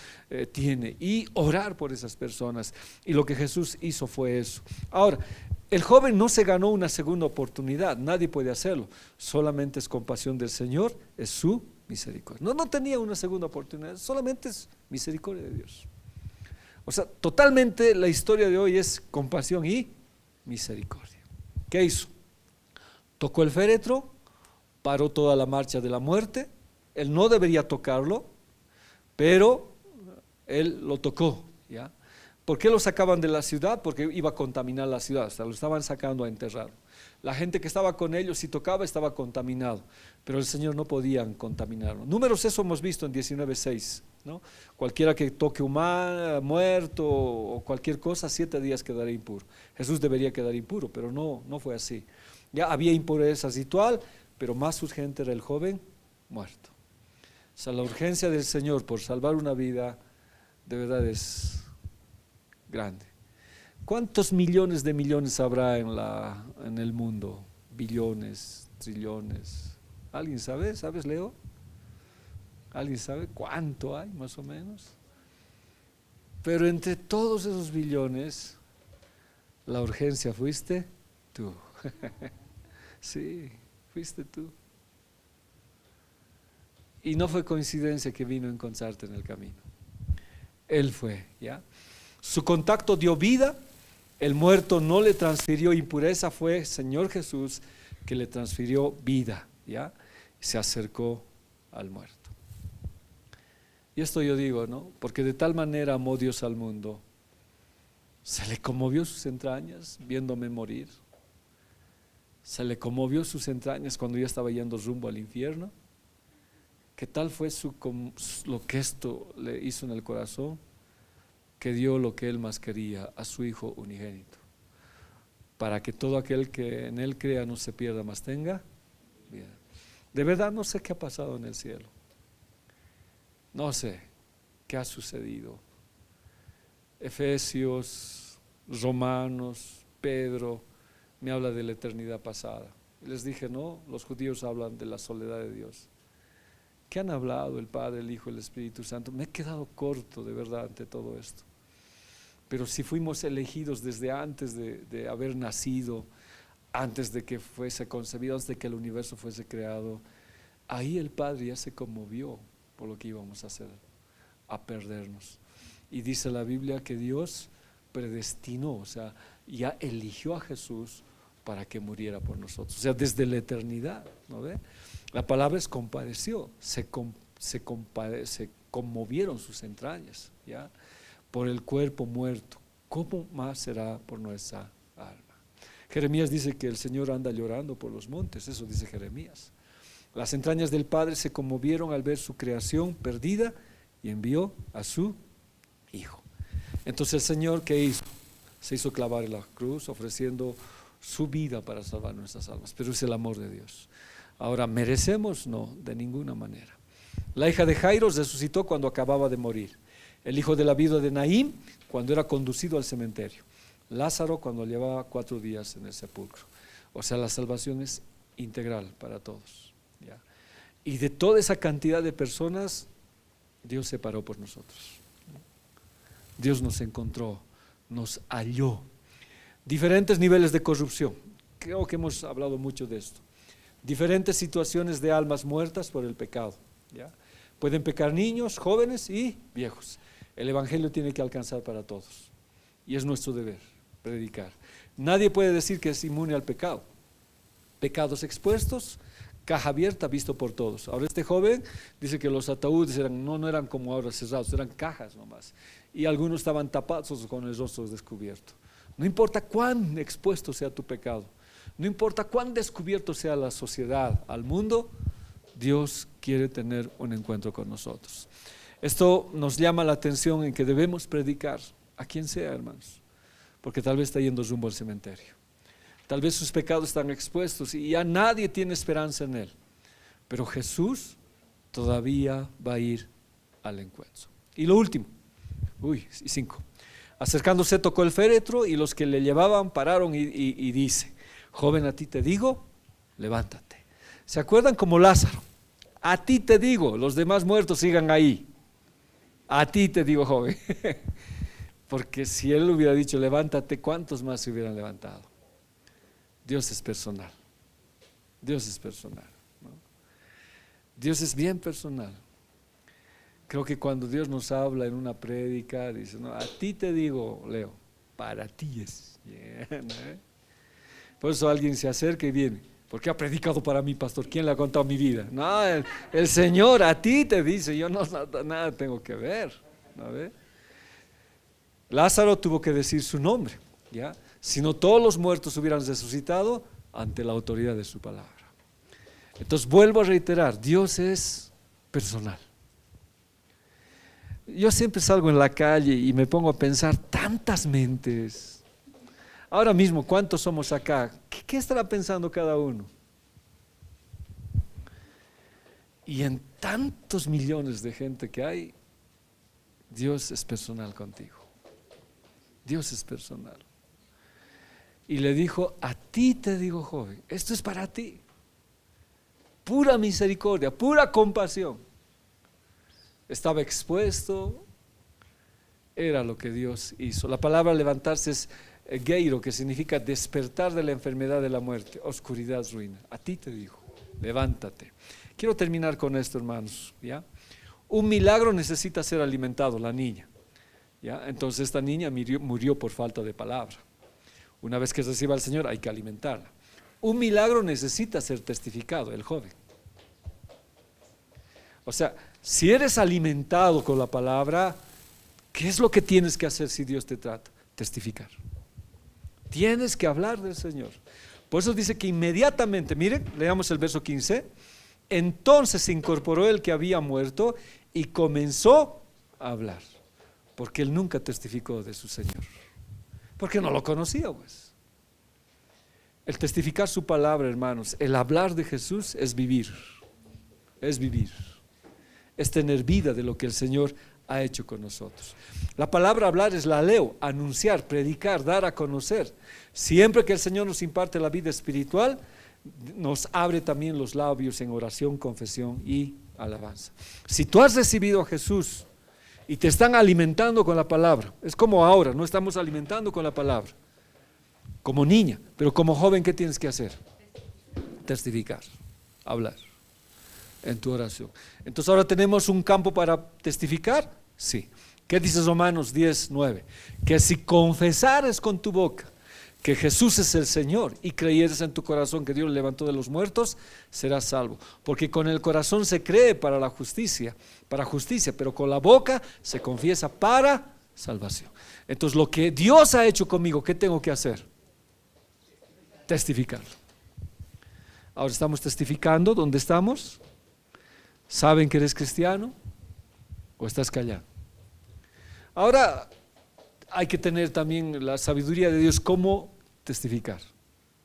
tiene y orar por esas personas. Y lo que Jesús hizo fue eso. Ahora, el joven no se ganó una segunda oportunidad, nadie puede hacerlo. Solamente es compasión del Señor, es su misericordia. No tenía una segunda oportunidad, solamente es misericordia de Dios. O sea, totalmente la historia de hoy es compasión y misericordia. ¿Qué hizo? Tocó el féretro, paró toda la marcha de la muerte. Él no debería tocarlo, pero él lo tocó, ¿ya? ¿Por qué lo sacaban de la ciudad? Porque iba a contaminar la ciudad, o sea, lo estaban sacando a enterrarlo. La gente que estaba con ellos, si tocaba, estaba contaminado, pero el Señor no podía contaminarlo. Números, eso hemos visto en 19:6, ¿no? Cualquiera que toque humano, muerto o cualquier cosa, 7 días quedará impuro. Jesús debería quedar impuro, pero no fue así. Ya había impureza ritual, pero más urgente era el joven muerto. O sea, la urgencia del Señor por salvar una vida de verdad es grande. ¿Cuántos millones de millones habrá en el mundo? Billones, trillones. ¿Alguien sabe? ¿Sabes, Leo? ¿Alguien sabe cuánto hay más o menos? Pero entre todos esos billones, la urgencia fuiste tú. Sí, fuiste tú. Y no fue coincidencia que vino a encontrarte en el camino. Él fue, ¿ya? Su contacto dio vida, el muerto no le transfirió impureza, fue Señor Jesús que le transfirió vida, ¿ya? Se acercó al muerto. Y esto yo digo, ¿no? Porque de tal manera amó Dios al mundo, se le conmovió sus entrañas viéndome morir, se le conmovió sus entrañas cuando yo estaba yendo rumbo al infierno. ¿Qué tal fue lo que esto le hizo en el corazón? Que dio lo que Él más quería, a su Hijo unigénito, para que todo aquel que en Él crea no se pierda, mas tenga vida. De verdad no sé qué ha pasado en el cielo, no sé qué ha sucedido. Efesios, Romanos, Pedro me habla de la eternidad pasada. Les dije, no, los judíos hablan de la soledad de Dios. ¿Qué han hablado el Padre, el Hijo y el Espíritu Santo? Me he quedado corto de verdad ante todo esto. Pero si fuimos elegidos desde antes de haber nacido, antes de que fuese concebido, antes de que el universo fuese creado, ahí el Padre ya se conmovió por lo que íbamos a hacer, a perdernos. Y dice la Biblia que Dios predestinó, o sea, ya eligió a Jesús para que muriera por nosotros. O sea, desde la eternidad, ¿no ve? La palabra es compadeció, se conmovieron sus entrañas, ¿ya? Por el cuerpo muerto. ¿Cómo más será por nuestra alma? Jeremías dice que el Señor anda llorando por los montes, eso dice Jeremías. Las entrañas del Padre se conmovieron al ver su creación perdida y envió a su Hijo. Entonces el Señor, ¿qué hizo? Se hizo clavar en la cruz ofreciendo su vida para salvar nuestras almas, pero es el amor de Dios. Ahora, ¿merecemos? No, de ninguna manera. La hija de Jairo resucitó cuando acababa de morir. El hijo de la viuda de Naín cuando era conducido al cementerio. Lázaro cuando llevaba 4 días en el sepulcro. O sea, la salvación es integral para todos, ¿ya? Y de toda esa cantidad de personas, Dios se paró por nosotros. Dios nos encontró, nos halló. Diferentes niveles de corrupción. creo que hemos hablado mucho de esto. Diferentes situaciones de almas muertas por el pecado, ¿ya? Pueden pecar niños, jóvenes y viejos. El evangelio tiene que alcanzar para todos y es nuestro deber predicar. Nadie puede decir que es inmune al pecado. Pecados expuestos, caja abierta, visto por todos. Ahora este joven dice que los ataúdes no eran como ahora cerrados, eran cajas nomás, y algunos estaban tapados con el rostro descubierto. No importa cuán expuesto sea tu pecado, no importa cuán descubierto sea la sociedad, al mundo, Dios quiere tener un encuentro con nosotros. Esto nos llama la atención en que debemos predicar a quien sea, hermanos, porque tal vez está yendo rumbo al cementerio. Tal vez sus pecados están expuestos y ya nadie tiene esperanza en él. Pero Jesús todavía va a ir al encuentro. Y lo último, 5. Acercándose tocó el féretro y los que le llevaban pararon y dice: joven, a ti te digo, levántate. ¿Se acuerdan como Lázaro? A ti te digo, los demás muertos sigan ahí. A ti te digo, joven. Porque si él hubiera dicho levántate, ¿cuántos más se hubieran levantado? Dios es personal. Dios es personal, ¿no? Dios es bien personal. Creo que cuando Dios nos habla en una prédica, dice: no, a ti te digo, Leo, para ti es. ¿Eh? Por eso alguien se acerca y viene: ¿por qué ha predicado para mí, pastor? ¿Quién le ha contado mi vida? No, el Señor a ti te dice, yo no nada tengo que ver, ¿no ve? Lázaro tuvo que decir su nombre, ¿ya? Si no, todos los muertos hubieran resucitado ante la autoridad de su palabra. Entonces vuelvo a reiterar, Dios es personal. Yo siempre salgo en la calle y me pongo a pensar tantas mentes. Ahora mismo, ¿cuántos somos acá? ¿Qué estará pensando cada uno? Y en tantos millones de gente que hay, Dios es personal contigo. Dios es personal. Y le dijo: a ti te digo, joven, esto es para ti. Pura misericordia, pura compasión. Estaba expuesto, era lo que Dios hizo. La palabra levantarse es geiro, que significa despertar de la enfermedad de la muerte, oscuridad, ruina. A ti te digo, levántate. Quiero terminar con esto, hermanos, ¿ya? Un milagro necesita ser alimentado, la niña, ¿ya? Entonces esta niña murió por falta de palabra. Una vez que reciba al Señor hay que alimentarla. Un milagro necesita ser testificado, el joven. O sea, si eres alimentado con la palabra, ¿qué es lo que tienes que hacer si Dios te trata? Testificar. Tienes que hablar del Señor. Por eso dice que inmediatamente, miren, leamos el verso 15. Entonces se incorporó el que había muerto y comenzó a hablar, porque él nunca testificó de su Señor, porque no lo conocía, pues. El testificar su palabra, hermanos, el hablar de Jesús es vivir, es tener vida de lo que el Señor ha hecho con nosotros. La palabra hablar es la leo, anunciar, predicar, dar a conocer. Siempre que el Señor nos imparte la vida espiritual, nos abre también los labios en oración, confesión y alabanza. Si tú has recibido a Jesús y te están alimentando con la palabra, es como ahora, no estamos alimentando con la palabra, como niña, pero como joven, ¿qué tienes que hacer? Testificar, hablar en tu oración. Entonces ahora tenemos un campo para testificar, sí. ¿Qué dice Romanos 10:9? Que si confesares con tu boca que Jesús es el Señor y creyeres en tu corazón que Dios le levantó de los muertos, serás salvo. Porque con el corazón se cree para la justicia, pero con la boca se confiesa para salvación. Entonces lo que Dios ha hecho conmigo, ¿qué tengo que hacer? Testificarlo. Ahora estamos testificando, ¿dónde estamos? ¿Saben que eres cristiano o estás callado? Ahora hay que tener también la sabiduría de Dios, cómo testificar,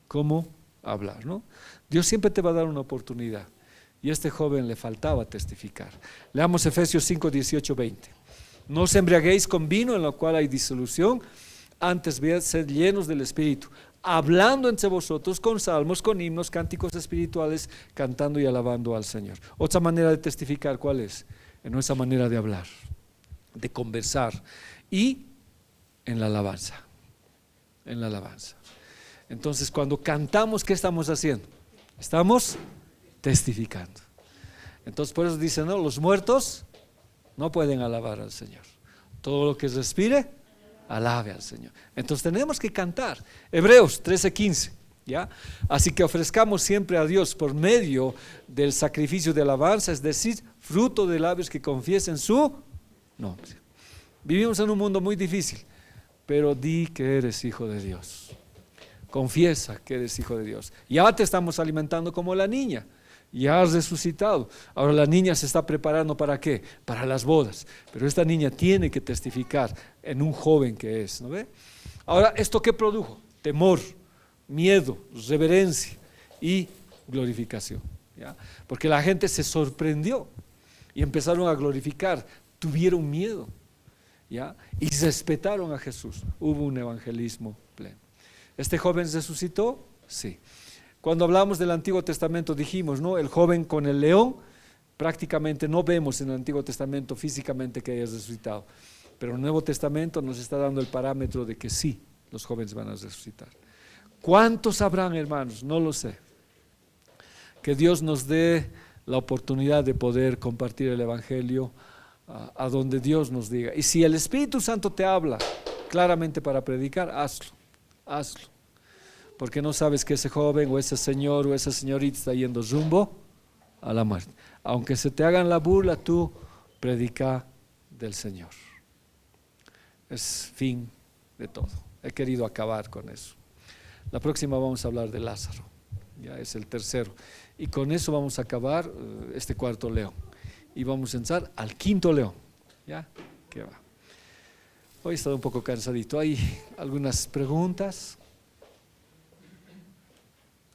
cómo hablar, ¿no? Dios siempre te va a dar una oportunidad y a este joven le faltaba testificar. Leamos Efesios 5, 18, 20. No os embriaguéis con vino en lo cual hay disolución, antes sed llenos del Espíritu, hablando entre vosotros con salmos, con himnos, cánticos espirituales, cantando y alabando al Señor. Otra manera de testificar, ¿cuál es? En nuestra manera de hablar, de conversar y en la alabanza. Entonces, cuando cantamos, ¿qué estamos haciendo? Estamos testificando. Entonces, por eso dicen, no, los muertos no pueden alabar al Señor. Todo lo que respire, alabe al Señor. Entonces tenemos que cantar. Hebreos 13:15, ¿ya? Así que ofrezcamos siempre a Dios por medio del sacrificio de alabanza, es decir, fruto de labios que confiesen su nombre. Vivimos en un mundo muy difícil, pero di que eres hijo de Dios. Confiesa que eres hijo de Dios. Ya te estamos alimentando como la niña. Ya has resucitado. Ahora la niña se está preparando ¿para qué? Para las bodas. Pero esta niña tiene que testificar en un joven que es, ¿no ve? Ahora, ¿esto qué produjo? Temor, miedo, reverencia y glorificación, ¿ya? Porque la gente se sorprendió y empezaron a glorificar, tuvieron miedo, ¿ya? Y respetaron a Jesús. Hubo un evangelismo pleno. ¿Este joven resucitó? Sí. Cuando hablamos del Antiguo Testamento dijimos, ¿no? El joven con el león, prácticamente no vemos en el Antiguo Testamento físicamente que haya resucitado, pero el Nuevo Testamento nos está dando el parámetro de que sí, los jóvenes van a resucitar. ¿Cuántos habrán, hermanos? No lo sé. Que Dios nos dé la oportunidad de poder compartir el Evangelio a donde Dios nos diga. Y si el Espíritu Santo te habla claramente para predicar, hazlo, hazlo. Porque no sabes que ese joven o ese señor o esa señorita está yendo rumbo a la muerte. Aunque se te hagan la burla, tú predica del Señor. Es fin de todo. He querido acabar con eso. La próxima vamos a hablar de Lázaro. Ya es el tercero. Y con eso vamos a acabar este cuarto león. Y vamos a entrar al quinto león. ¿Ya? ¿Qué va? Hoy he estado un poco cansadito. ¿Hay algunas preguntas?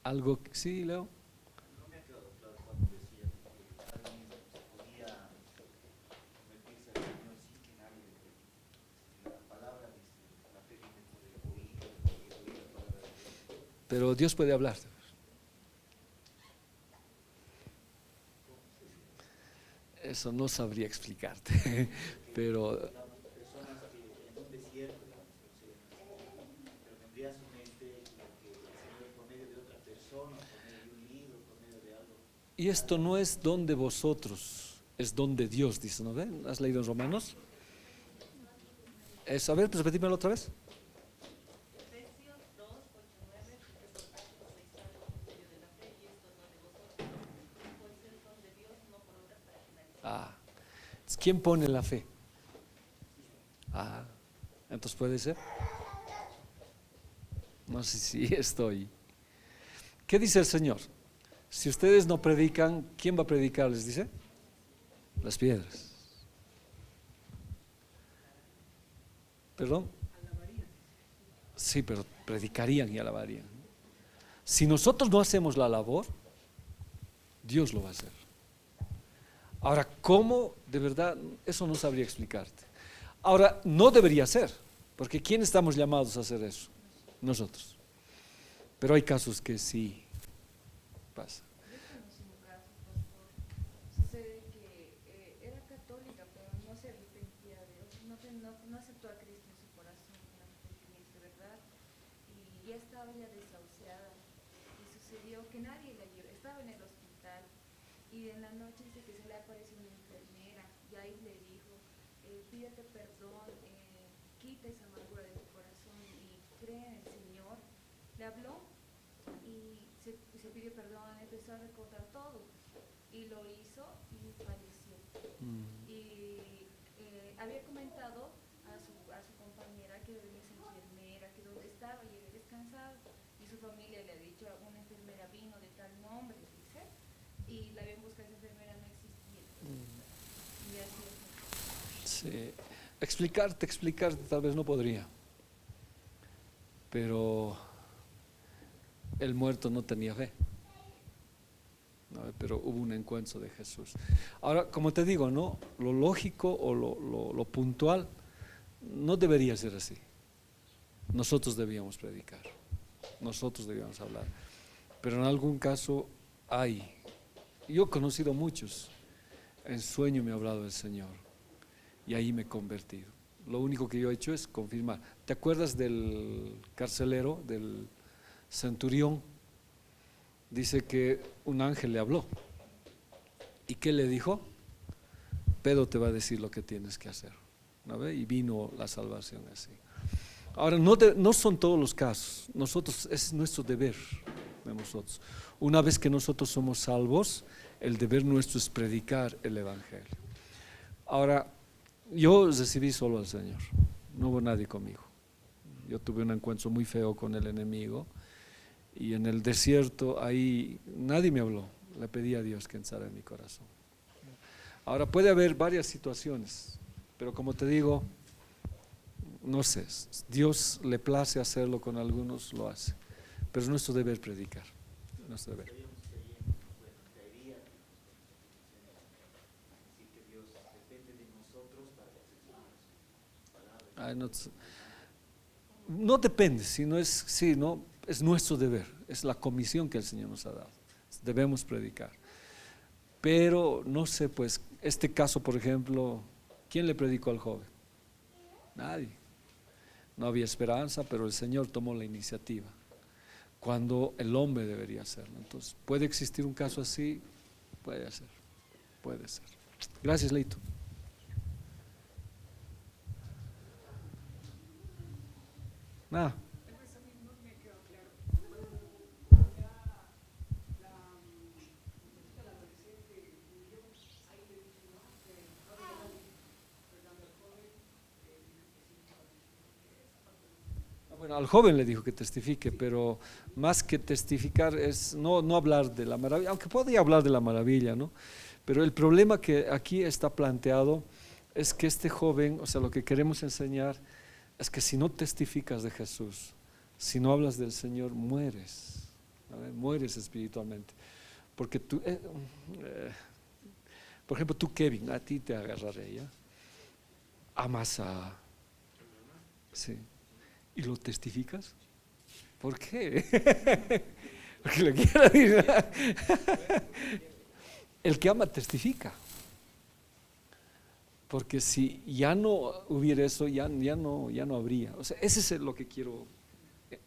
¿Algo? Sí, Leo. No me ha quedado claro cuando decía que alguien podía convertirse al Señor sin que nadie le predique. La palabra dice, la fe viene por el oír la palabra de Dios. Pero Dios puede hablar. Eso no sabría explicarte, pero Personas que en un desierto, pero vendría a su mente lo que el Señor por medio de otra persona, por medio de un libro, por medio de algo. y esto no es don de vosotros, es don de Dios, dice, ¿no ven? ¿Has leído en Romanos? Eso, a ver, pues repetímelo otra vez. Efesios 2, 8, 9, porque por tanto sois salvos por medio de la fe, y esto no de vosotros, pues es don de Dios, no por obras para que nadie se Ah, ¿quién pone la fe? Ah, entonces puede ser. No sé si estoy. ¿Qué dice el Señor? Si ustedes no predican, ¿quién va a predicar? Les dice, las piedras. ¿Perdón? Sí, pero predicarían y alabarían. Si nosotros no hacemos la labor, Dios lo va a hacer. Ahora, ¿cómo? De verdad, eso no sabría explicarte. Ahora, no debería ser, porque ¿quién estamos llamados a hacer eso? Nosotros. Pero hay casos que sí pasa. Yo conocí un caso, pastor. Sucede que era católica, pero no se arrepentía de Dios, no aceptó a Cristo en su corazón con arrepentimiento de verdad, y ya estaba ya desahuciada. Y sucedió que nadie la llevó, estaba en el hospital, y en la noche dice que se le apareció una enfermera, y ahí le dijo, pídete perdón, quita esa amargura de tu corazón y cree en el Señor. Le habló y se pidió perdón, empezó a recordar todo y lo hizo y falleció. Y había comentado a su compañera que venía esa enfermera, que donde estaba y había descansado, y su familia le ha dicho, una enfermera vino de tal nombre, dice, y la habían buscado, esa enfermera no existía. Y así es. Sí. Explicarte tal vez no podría, pero el muerto no tenía fe. No, pero hubo un encuentro de Jesús. Ahora, como te digo, ¿no? Lo lógico o lo puntual no debería ser así. Nosotros debíamos predicar, nosotros debíamos hablar, pero en algún caso hay. Yo he conocido muchos, en sueño me ha hablado el Señor y ahí me he convertido. Lo único que yo he hecho es confirmar. ¿Te acuerdas del carcelero, del centurión, dice que un ángel le habló. ¿Y qué le dijo? Pedro te va a decir lo que tienes que hacer, ¿no ve? Y vino la salvación así. Ahora, no son todos los casos. Nosotros, es nuestro deber de nosotros. Una vez que nosotros somos salvos, el deber nuestro es predicar el Evangelio. Ahora, yo recibí solo al Señor, no hubo nadie conmigo. Yo tuve un encuentro muy feo con el enemigo y en el desierto ahí nadie me habló. Le pedí a Dios que entrara en mi corazón. Ahora, puede haber varias situaciones, pero como te digo, no sé, Dios le place hacerlo con algunos, lo hace, pero es nuestro deber predicar, nuestro deber. Ay, no depende, sino es nuestro deber, es la comisión que el Señor nos ha dado, debemos predicar. Pero no sé, pues, este caso, por ejemplo, ¿quién le predicó al joven? Nadie. No había esperanza, pero el Señor tomó la iniciativa, cuando el hombre debería hacerlo. Entonces, ¿puede existir un caso así? Puede ser, puede ser. Gracias, Leito. Nada. Entonces a mí no me quedó claro. Cuando ya la adolescente murió, ahí le dice, no, que no había nadie. Fernando el joven dijo que sí, esa parte. Bueno, al joven le dijo que testifique, pero más que testificar es no hablar de la maravilla, aunque podía hablar de la maravilla, ¿no? Pero el problema que aquí está planteado es que este joven, o sea, lo que queremos enseñar es que si no testificas de Jesús, si no hablas del Señor, mueres, mueres espiritualmente. Porque tú, por ejemplo, tú, Kevin, a ti te agarraré, ¿ya? Amas a... Sí. ¿Y lo testificas? ¿Por qué? Porque lo quiero decir. El que ama testifica. Porque si ya no hubiera eso, ya no habría. O sea, ese es lo que quiero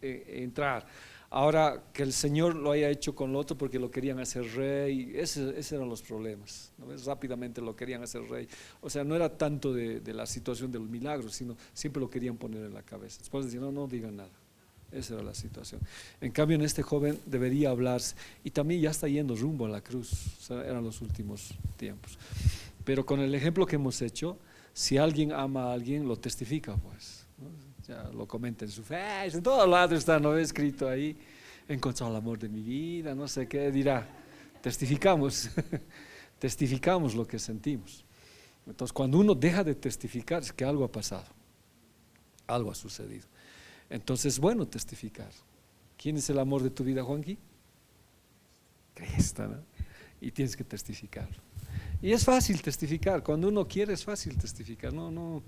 entrar. Ahora, que el Señor lo haya hecho con lo otro porque lo querían hacer rey, esos eran los problemas, ¿no ves? Rápidamente lo querían hacer rey. O sea, no era tanto de la situación del milagro, sino siempre lo querían poner en la cabeza. Después decían, no digan nada. Esa era la situación. En cambio, en este joven debería hablarse, y también ya está yendo rumbo a la cruz. O sea, eran los últimos tiempos. Pero con el ejemplo que hemos hecho, si alguien ama a alguien, lo testifica, pues, ¿no? Ya lo comenta en su Facebook, en todos lados está, ¿no? Escrito ahí, he encontrado el amor de mi vida, no sé qué dirá. Testificamos, testificamos lo que sentimos. Entonces, cuando uno deja de testificar, es que algo ha pasado, algo ha sucedido. Entonces, es bueno testificar. ¿Quién es el amor de tu vida, Juanqui? Cristo, ¿no? Y tienes que testificarlo. Y es fácil testificar, cuando uno quiere es fácil testificar, no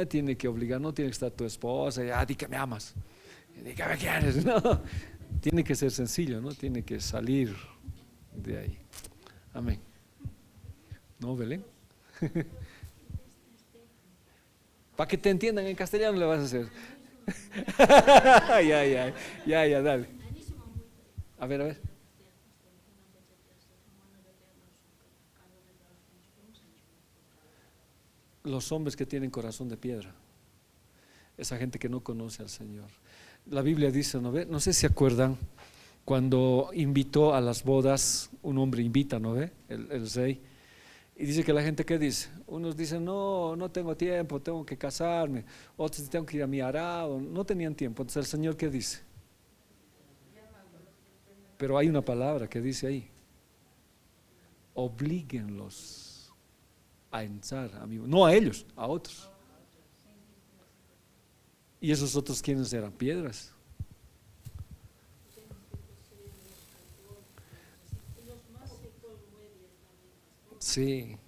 tiene que obligar, no tiene que estar tu esposa, ya di que me amas, di que me quieres, no, tiene que ser sencillo, ¿no? Tiene que salir de ahí. Amén. ¿No, Belén? Para que te entiendan en castellano le vas a hacer. Ya, dale. A ver. Los hombres que tienen corazón de piedra, esa gente que no conoce al Señor. La Biblia dice, no sé si se acuerdan, cuando invitó a las bodas, un hombre invita, ¿no ve? El rey, y dice que la gente, ¿qué dice? Unos dicen, no tengo tiempo, tengo que casarme, otros tengo que ir a mi arado, no tenían tiempo. Entonces el Señor, ¿qué dice? Pero hay una palabra que dice ahí, oblíguenlos a entrar, amigo, no a ellos, a otros. ¿Y esos otros quiénes eran? Piedras. Sí.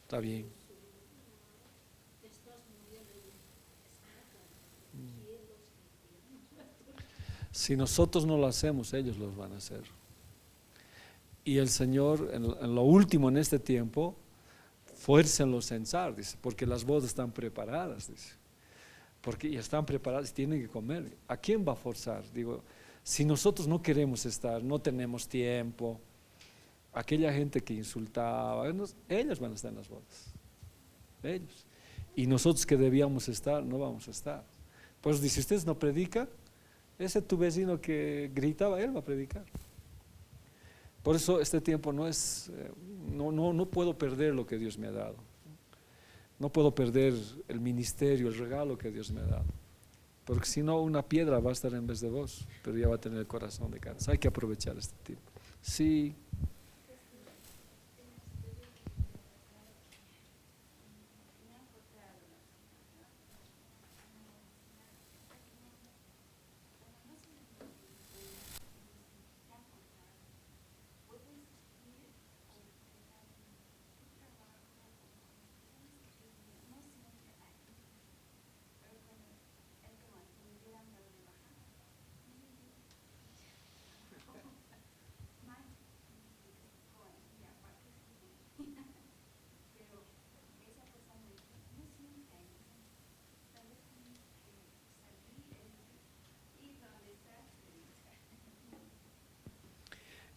Está bien. Si nosotros no lo hacemos, ellos lo van a hacer. Y el Señor, en lo último en este tiempo, fuércenlos a censar, dice, porque las bodas están preparadas, dice. Porque ya están preparadas y tienen que comer. ¿A quién va a forzar? Digo, si nosotros no queremos estar, no tenemos tiempo, aquella gente que insultaba, ellos van a estar en las bodas. Ellos. Y nosotros que debíamos estar, no vamos a estar. Pues dice, ustedes no predican, ese tu vecino que gritaba, él va a predicar. Por eso este tiempo no puedo perder lo que Dios me ha dado. No puedo perder el ministerio, el regalo que Dios me ha dado. Porque si no, una piedra va a estar en vez de vos, pero ya va a tener el corazón de carne. Hay que aprovechar este tiempo. Sí.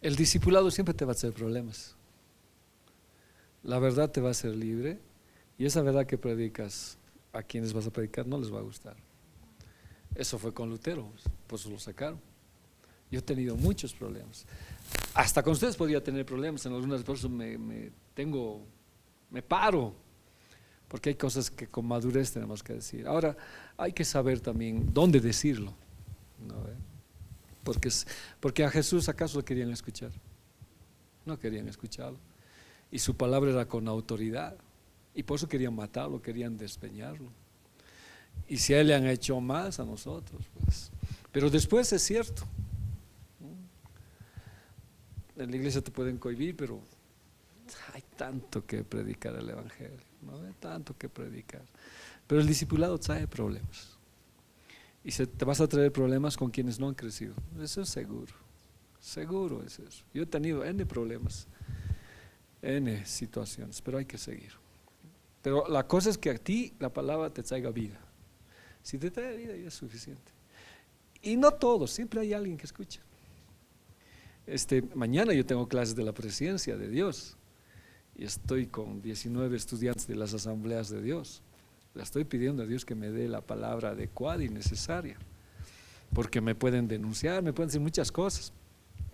El discipulado siempre te va a hacer problemas. La verdad te va a hacer libre y esa verdad que predicas a quienes vas a predicar no les va a gustar. Eso fue con Lutero, por eso lo sacaron. Yo he tenido muchos problemas. Hasta con ustedes podría tener problemas en algunas, por eso me paro, porque hay cosas que con madurez tenemos que decir. Ahora, hay que saber también dónde decirlo, ¿no? Porque a Jesús acaso lo querían escuchar, no querían escucharlo, y su palabra era con autoridad, y por eso querían matarlo, querían despeñarlo. Y si a él le han hecho más, a nosotros, pues. Pero después es cierto, en la iglesia te pueden cohibir, pero hay tanto que predicar el evangelio, ¿no? Hay tanto que predicar. Pero el discipulado trae problemas. Y te vas a traer problemas con quienes no han crecido. Eso es seguro. Seguro es eso. Yo he tenido N problemas, N situaciones, pero hay que seguir. Pero la cosa es que a ti la palabra te traiga vida. Si te trae vida ya es suficiente. Y no todos, siempre hay alguien que escucha. Mañana yo tengo clases de la presencia de Dios y estoy con 19 estudiantes de las asambleas de Dios. Le estoy pidiendo a Dios que me dé la palabra adecuada y necesaria, porque me pueden denunciar, me pueden decir muchas cosas.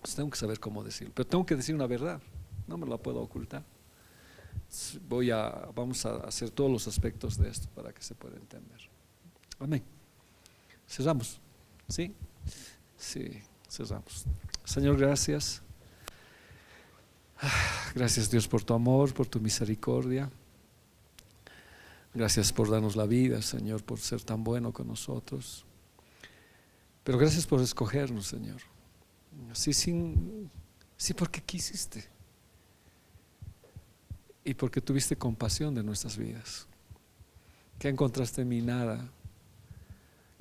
Pues tengo que saber cómo decirlo, pero tengo que decir una verdad, no me la puedo ocultar. Vamos a hacer todos los aspectos de esto para que se pueda entender. Amén. Cerramos. ¿Sí? Sí, cerramos. Señor, gracias. Gracias, Dios, por tu amor, por tu misericordia. Gracias por darnos la vida, Señor, por ser tan bueno con nosotros. Pero gracias por escogernos, Señor. Sí, porque quisiste. Y porque tuviste compasión de nuestras vidas. ¿Qué encontraste en mí? Nada.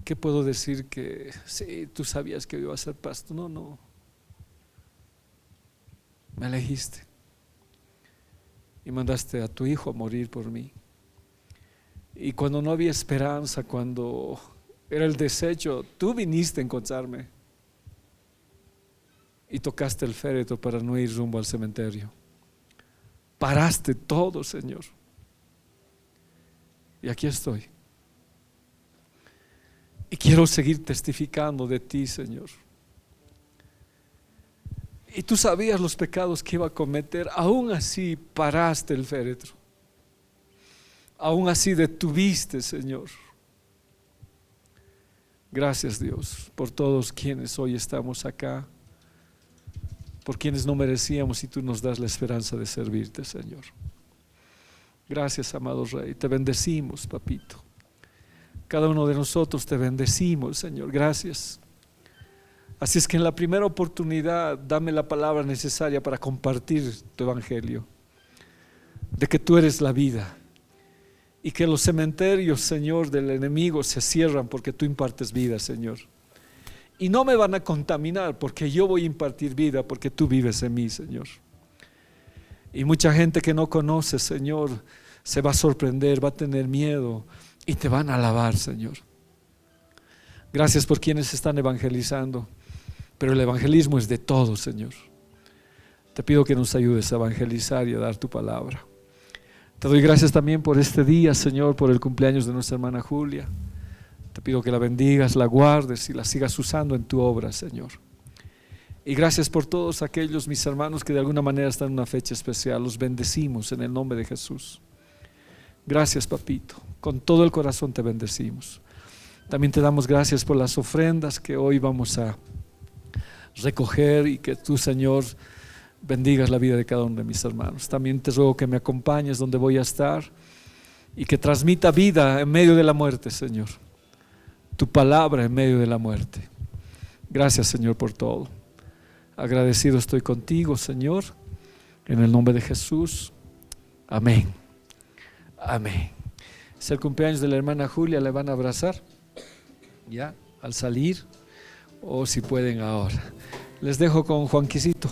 ¿Qué puedo decir que sí, tú sabías que yo iba a ser pastor? No. Me elegiste. Y mandaste a tu hijo a morir por mí. Y cuando no había esperanza, cuando era el desecho, tú viniste a encontrarme y tocaste el féretro para no ir rumbo al cementerio. Paraste todo, Señor. Y aquí estoy. Y quiero seguir testificando de ti, Señor. Y tú sabías los pecados que iba a cometer, aún así paraste el féretro. Aún así detuviste, Señor. Gracias, Dios, por todos quienes hoy estamos acá, por quienes no merecíamos y tú nos das la esperanza de servirte, Señor. Gracias, amado Rey, te bendecimos, papito. Cada uno de nosotros te bendecimos, Señor, gracias. Así es que en la primera oportunidad dame la palabra necesaria para compartir tu evangelio, de que tú eres la vida. Y que los cementerios, Señor, del enemigo se cierran porque tú impartes vida, Señor. Y no me van a contaminar porque yo voy a impartir vida porque tú vives en mí, Señor. Y mucha gente que no conoce, Señor, se va a sorprender, va a tener miedo y te van a alabar, Señor. Gracias por quienes están evangelizando, pero el evangelismo es de todos, Señor. Te pido que nos ayudes a evangelizar y a dar tu palabra. Te doy gracias también por este día, Señor, por el cumpleaños de nuestra hermana Julia. Te pido que la bendigas, la guardes y la sigas usando en tu obra, Señor. Y gracias por todos aquellos, mis hermanos, que de alguna manera están en una fecha especial. Los bendecimos en el nombre de Jesús. Gracias, papito. Con todo el corazón te bendecimos. También te damos gracias por las ofrendas que hoy vamos a recoger y que tú, Señor, bendigas la vida de cada uno de mis hermanos. También te ruego que me acompañes donde voy a estar y que transmita vida en medio de la muerte, Señor. Tu palabra en medio de la muerte. Gracias, Señor, por todo. Agradecido estoy contigo, Señor, en el nombre de Jesús. Amén. Amén. Es el cumpleaños de la hermana Julia, le van a abrazar ya al salir o si pueden ahora. Les dejo con Juanquisito.